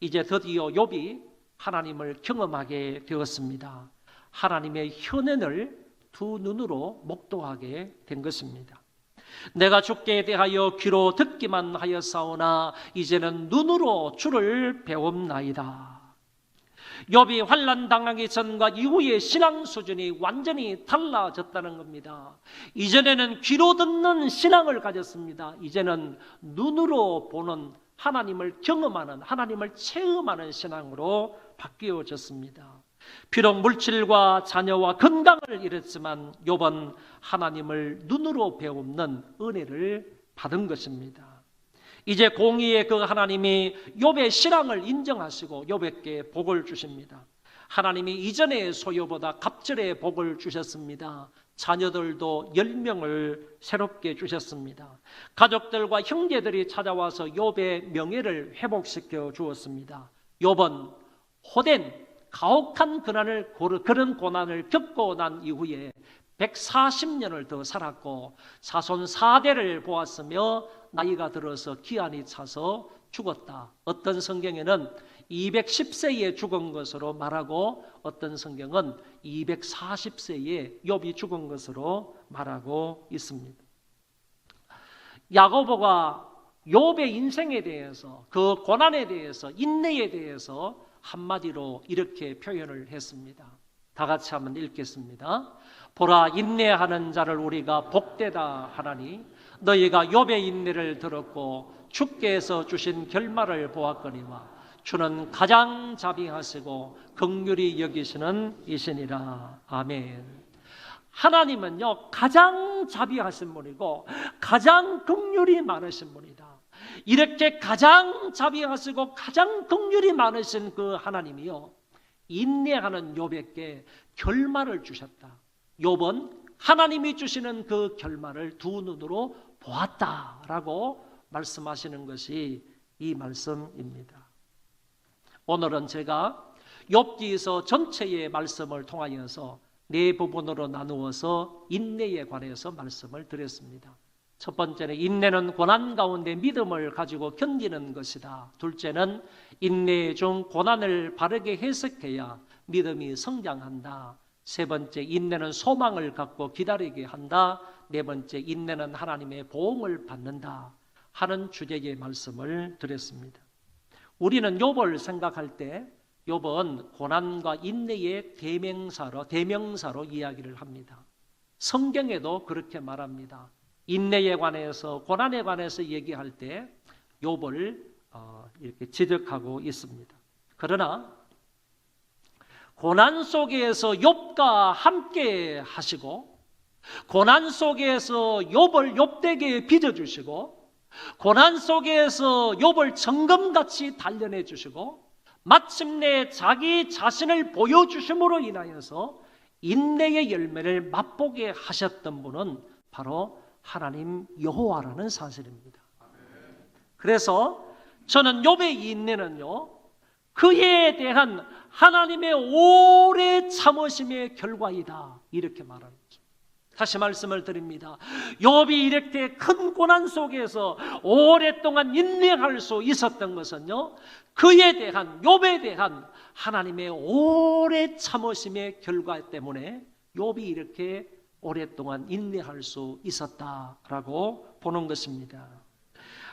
이제 드디어 욥이 하나님을 경험하게 되었습니다. 하나님의 현현을 두 눈으로 목도하게 된 것입니다. 내가 주께 대하여 귀로 듣기만 하였사오나 이제는 눈으로 주를 배움나이다. 욥이 환난 당하기 전과 이후의 신앙 수준이 완전히 달라졌다는 겁니다. 이전에는 귀로 듣는 신앙을 가졌습니다. 이제는 눈으로 보는 하나님을 경험하는, 하나님을 체험하는 신앙으로 바뀌어졌습니다. 비록 물질과 자녀와 건강을 잃었지만 욥은 하나님을 눈으로 배우는 은혜를 받은 것입니다. 이제 공의의 그 하나님이 욥의 신앙을 인정하시고 욥에게 복을 주십니다. 하나님이 이전의 소유보다 갑절의 복을 주셨습니다. 자녀들도 10명을 새롭게 주셨습니다. 가족들과 형제들이 찾아와서 욥의 명예를 회복시켜 주었습니다. 욥은 호된 가혹한 그런 고난을 겪고 난 이후에 140년을 더 살았고 자손 4대를 보았으며 나이가 들어서 기한이 차서 죽었다. 어떤 성경에는 210세에 죽은 것으로 말하고 어떤 성경은 240세에 욥이 죽은 것으로 말하고 있습니다. 야고보가 욥의 인생에 대해서, 그 고난에 대해서, 인내에 대해서 한마디로 이렇게 표현을 했습니다. 다 같이 한번 읽겠습니다. 보라, 인내하는 자를 우리가 복되다 하나니 너희가 욥의 인내를 들었고 주께서 주신 결말을 보았거니와 주는 가장 자비하시고 긍휼히 여기시는 이시니라. 아멘. 하나님은요, 가장 자비하신 분이고 가장 긍휼이 많으신 분이다. 이렇게 가장 자비하시고 가장 긍휼이 많으신 그 하나님이요, 인내하는 욥에게 결말을 주셨다. 욥은 하나님이 주시는 그 결말을 두 눈으로 보았다라고 말씀하시는 것이 이 말씀입니다. 오늘은 제가 욥기서 전체의 말씀을 통하여서 네 부분으로 나누어서 인내에 관해서 말씀을 드렸습니다. 첫 번째는 인내는 고난 가운데 믿음을 가지고 견디는 것이다. 둘째는 인내 중 고난을 바르게 해석해야 믿음이 성장한다. 세 번째, 인내는 소망을 갖고 기다리게 한다. 네 번째, 인내는 하나님의 보응을 받는다 하는 주제의 말씀을 드렸습니다. 우리는 욥을 생각할 때 욥은 고난과 인내의 대명사로 이야기를 합니다. 성경에도 그렇게 말합니다. 인내에 관해서, 고난에 관해서 얘기할 때 욥을 이렇게 지적하고 있습니다. 그러나 고난 속에서 욥과 함께 하시고, 고난 속에서 욥을 욥되게 빚어주시고, 고난 속에서 욥을 정금같이 단련해 주시고, 마침내 자기 자신을 보여주심으로 인하여서 인내의 열매를 맛보게 하셨던 분은 바로 하나님 여호와라는 사실입니다. 그래서 저는 욥의 인내는요, 그에 대한 하나님의 오래 참으심의 결과이다, 이렇게 말하는 거죠. 다시 말씀을 드립니다. 욥이 이렇게 큰 고난 속에서 오랫동안 인내할 수 있었던 것은요, 그에 대한, 욥에 대한 하나님의 오래 참으심의 결과 때문에 욥이 이렇게 오랫동안 인내할 수 있었다라고 보는 것입니다.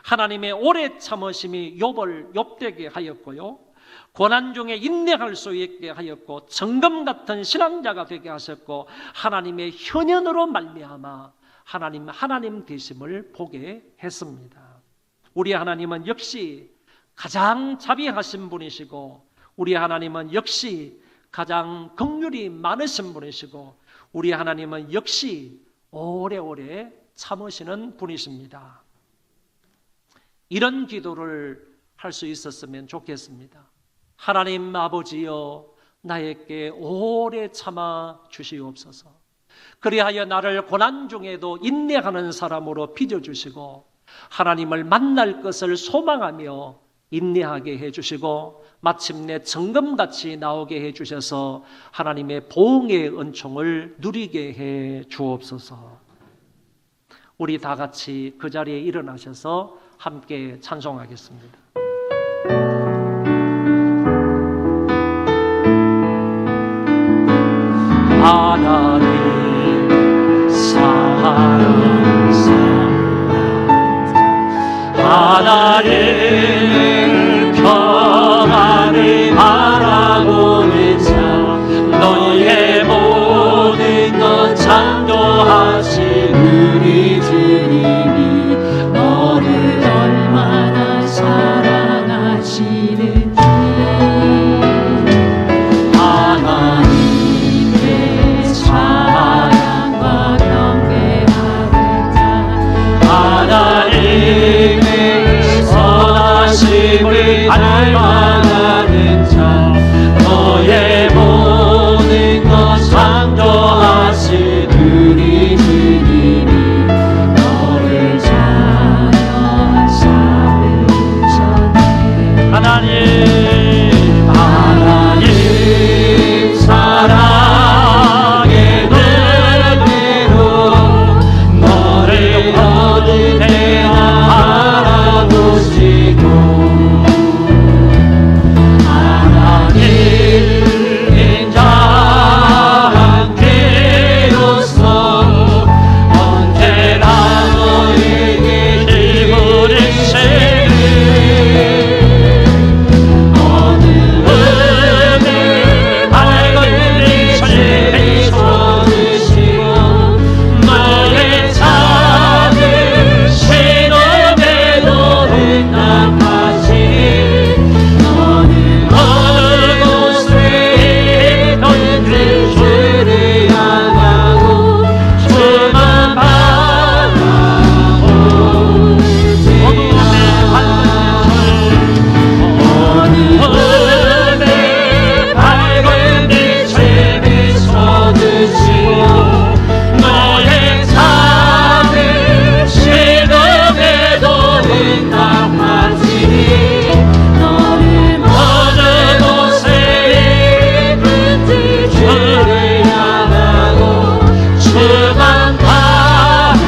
하나님의 오래 참으심이 욥을 욥되게 하였고요, 고난 중에 인내할 수 있게 하였고, 정금 같은 신앙자가 되게 하셨고, 하나님의 현현으로 말미암아 하나님 되심을 보게 했습니다. 우리 하나님은 역시 가장 자비하신 분이시고, 우리 하나님은 역시 가장 긍휼이 많으신 분이시고, 우리 하나님은 역시 오래오래 참으시는 분이십니다. 이런 기도를 할 수 있었으면 좋겠습니다. 하나님 아버지여, 나에게 오래 참아 주시옵소서. 그리하여 나를 고난 중에도 인내하는 사람으로 빚어주시고, 하나님을 만날 것을 소망하며 인내하게 해주시고, 마침내 정금같이 나오게 해주셔서 하나님의 보응의 은총을 누리게 해 주옵소서. 우리 다 같이 그 자리에 일어나셔서 함께 찬송하겠습니다. 하나님 사랑사, 하나님 평안을 바라보는 자, 너의 모든 것 창조하신 우리 주님이 너를 얼마나 사랑하시는지, 하나님의 사랑과 경배하는 자, 하나님의 선하심을 알만하는 자, 너의 모든 것 창조하신 우리 주님이 너를 자녀 삼으셨네. 하나님 사랑의 눈으로 너를 어느 때나 바라보시고, 하나님 인자한 귀로서 언제나 너에게 기분을 세네. 어느 밝은 빛을 쏟으시고, 너의 작은 신음에도 응답하시니, 너는 어느 곳에 있든지 주를 향하고 주만 바라보지. 어느 밝은 빛을 비춰주시고, 너의 작은 신음에도 응답하시니, 너는 어느 곳에 있든지 주를 향하고 주만 바라볼지라.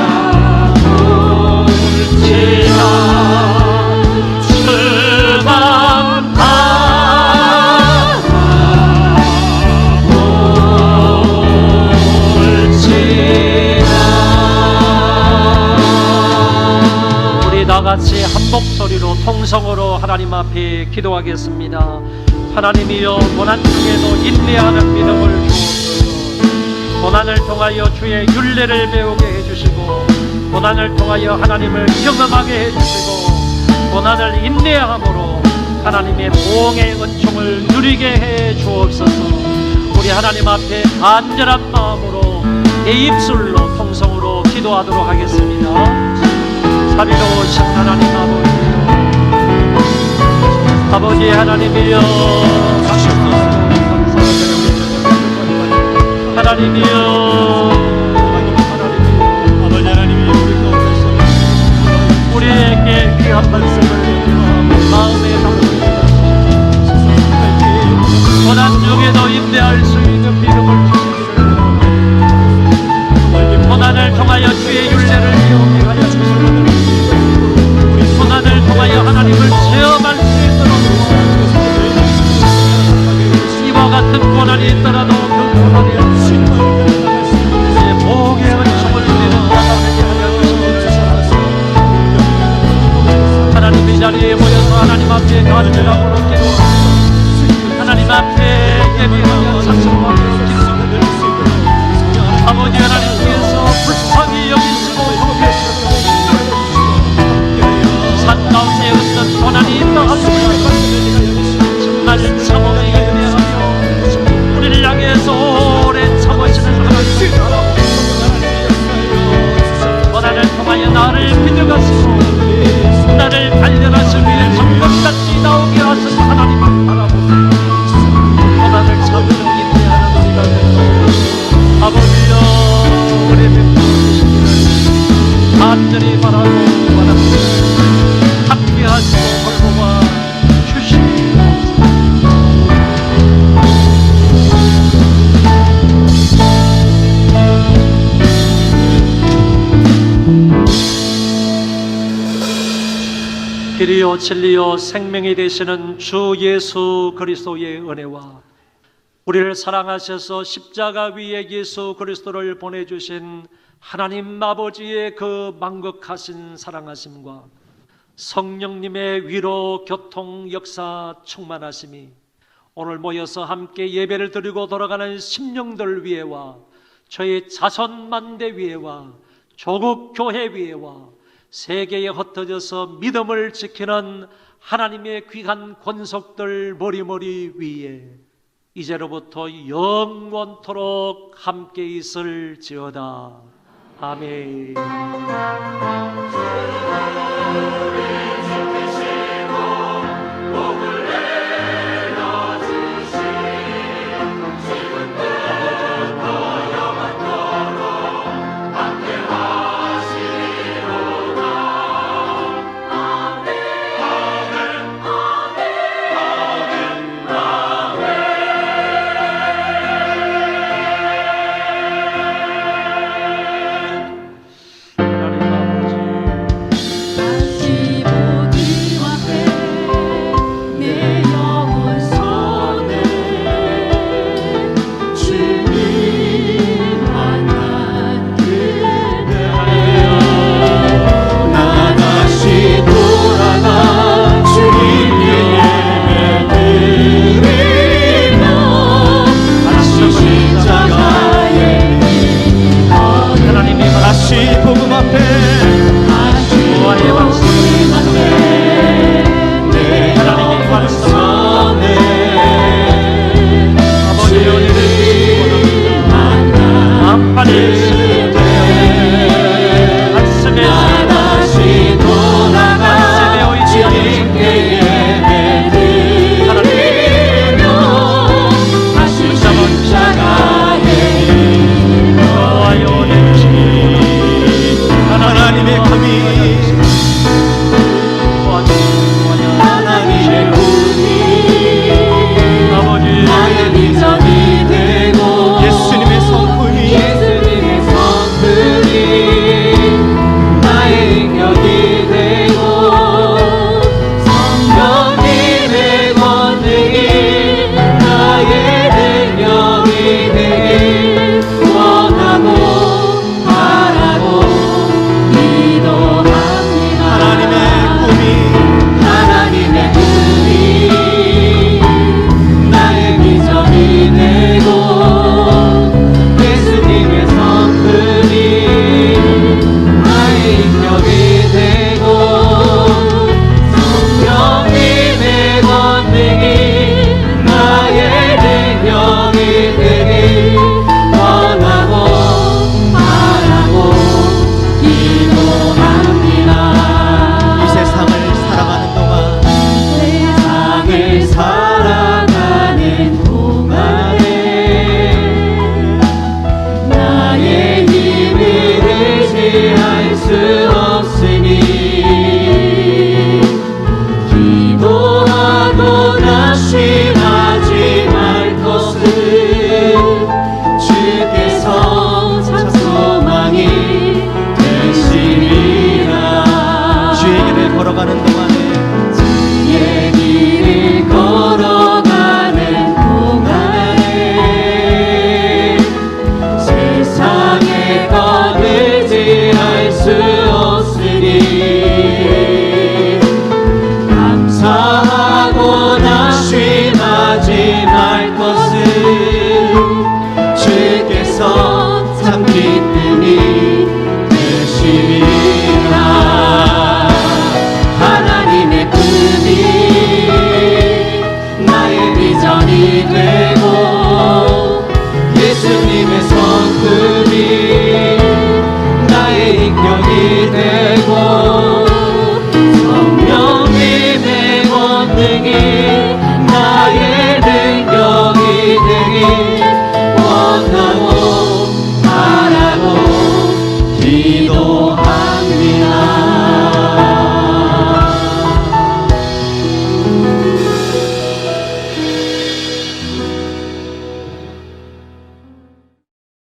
주만 바라볼지라. 우리 다 같이 한 목소리로 통성으로 하나님 앞에 기도하겠습니다. 하나님이여, 고난 중에도 인내하는 믿음을 주옵소서. 고난을 통하여 주의 율례를 배우게 해주시고, 고난을 통하여 하나님을 경험하게 해주시고, 고난을 인내함으로 하나님의 보응의 은총을 누리게 해 주옵소서. 우리 하나님 앞에 간절한 마음으로 내 입술로 통성으로 기도하도록 하겠습니다. 자비로우신 하나님 아버지 하나님이여, 하나님이여, 아버지 하나님이 우리 가운데서 우리에게 귀한 말씀을 마음에 담으시고, 고난 중에도 인내할 수 있는 믿음을 주시기를, 고난 어떤 고난이 있더라도 그 고난이 내 복의 은총을 누리는 자가 되게 하여 주시옵소서. 하나님 이 자리에 모여서 하나님 앞에 간절함으로 기도하고 하나님 앞에 예배하며 찬송하며 아버지 하나님께서 불쌍히 여기시고 산 가운데 어떤 고난이 있다 하더라도 정말 참음에 인내하며 우리를 향해서 오래 참으시는 하나님 고난을 통하여 나를 빚어가시고 나를 단련하시기 위해 정것같이 나오게 하신 하나님을 바라보며 고난을 참으며 인내하는 우리가 되고 아버지여 우리 베풀어주시기를 간절히 바라고 원합니다. 함께 하시고 돌보아 주시옵소서. 길이요 진리요 생명이 되시는 주 예수 그리스도의 은혜와 우리를 사랑하셔서 십자가 위에 예수 그리스도를 보내주신 하나님 아버지의 그 만극하신 사랑하심과 성령님의 위로 교통 역사 충만하심이 오늘 모여서 함께 예배를 드리고 돌아가는 심령들 위에와 저희 자손만대 위에와 조국 교회 위에와 세계에 흩어져서 믿음을 지키는 하나님의 귀한 권속들 머리머리 위에 이제로부터 영원토록 함께 있을지어다. 아멘. 다시 되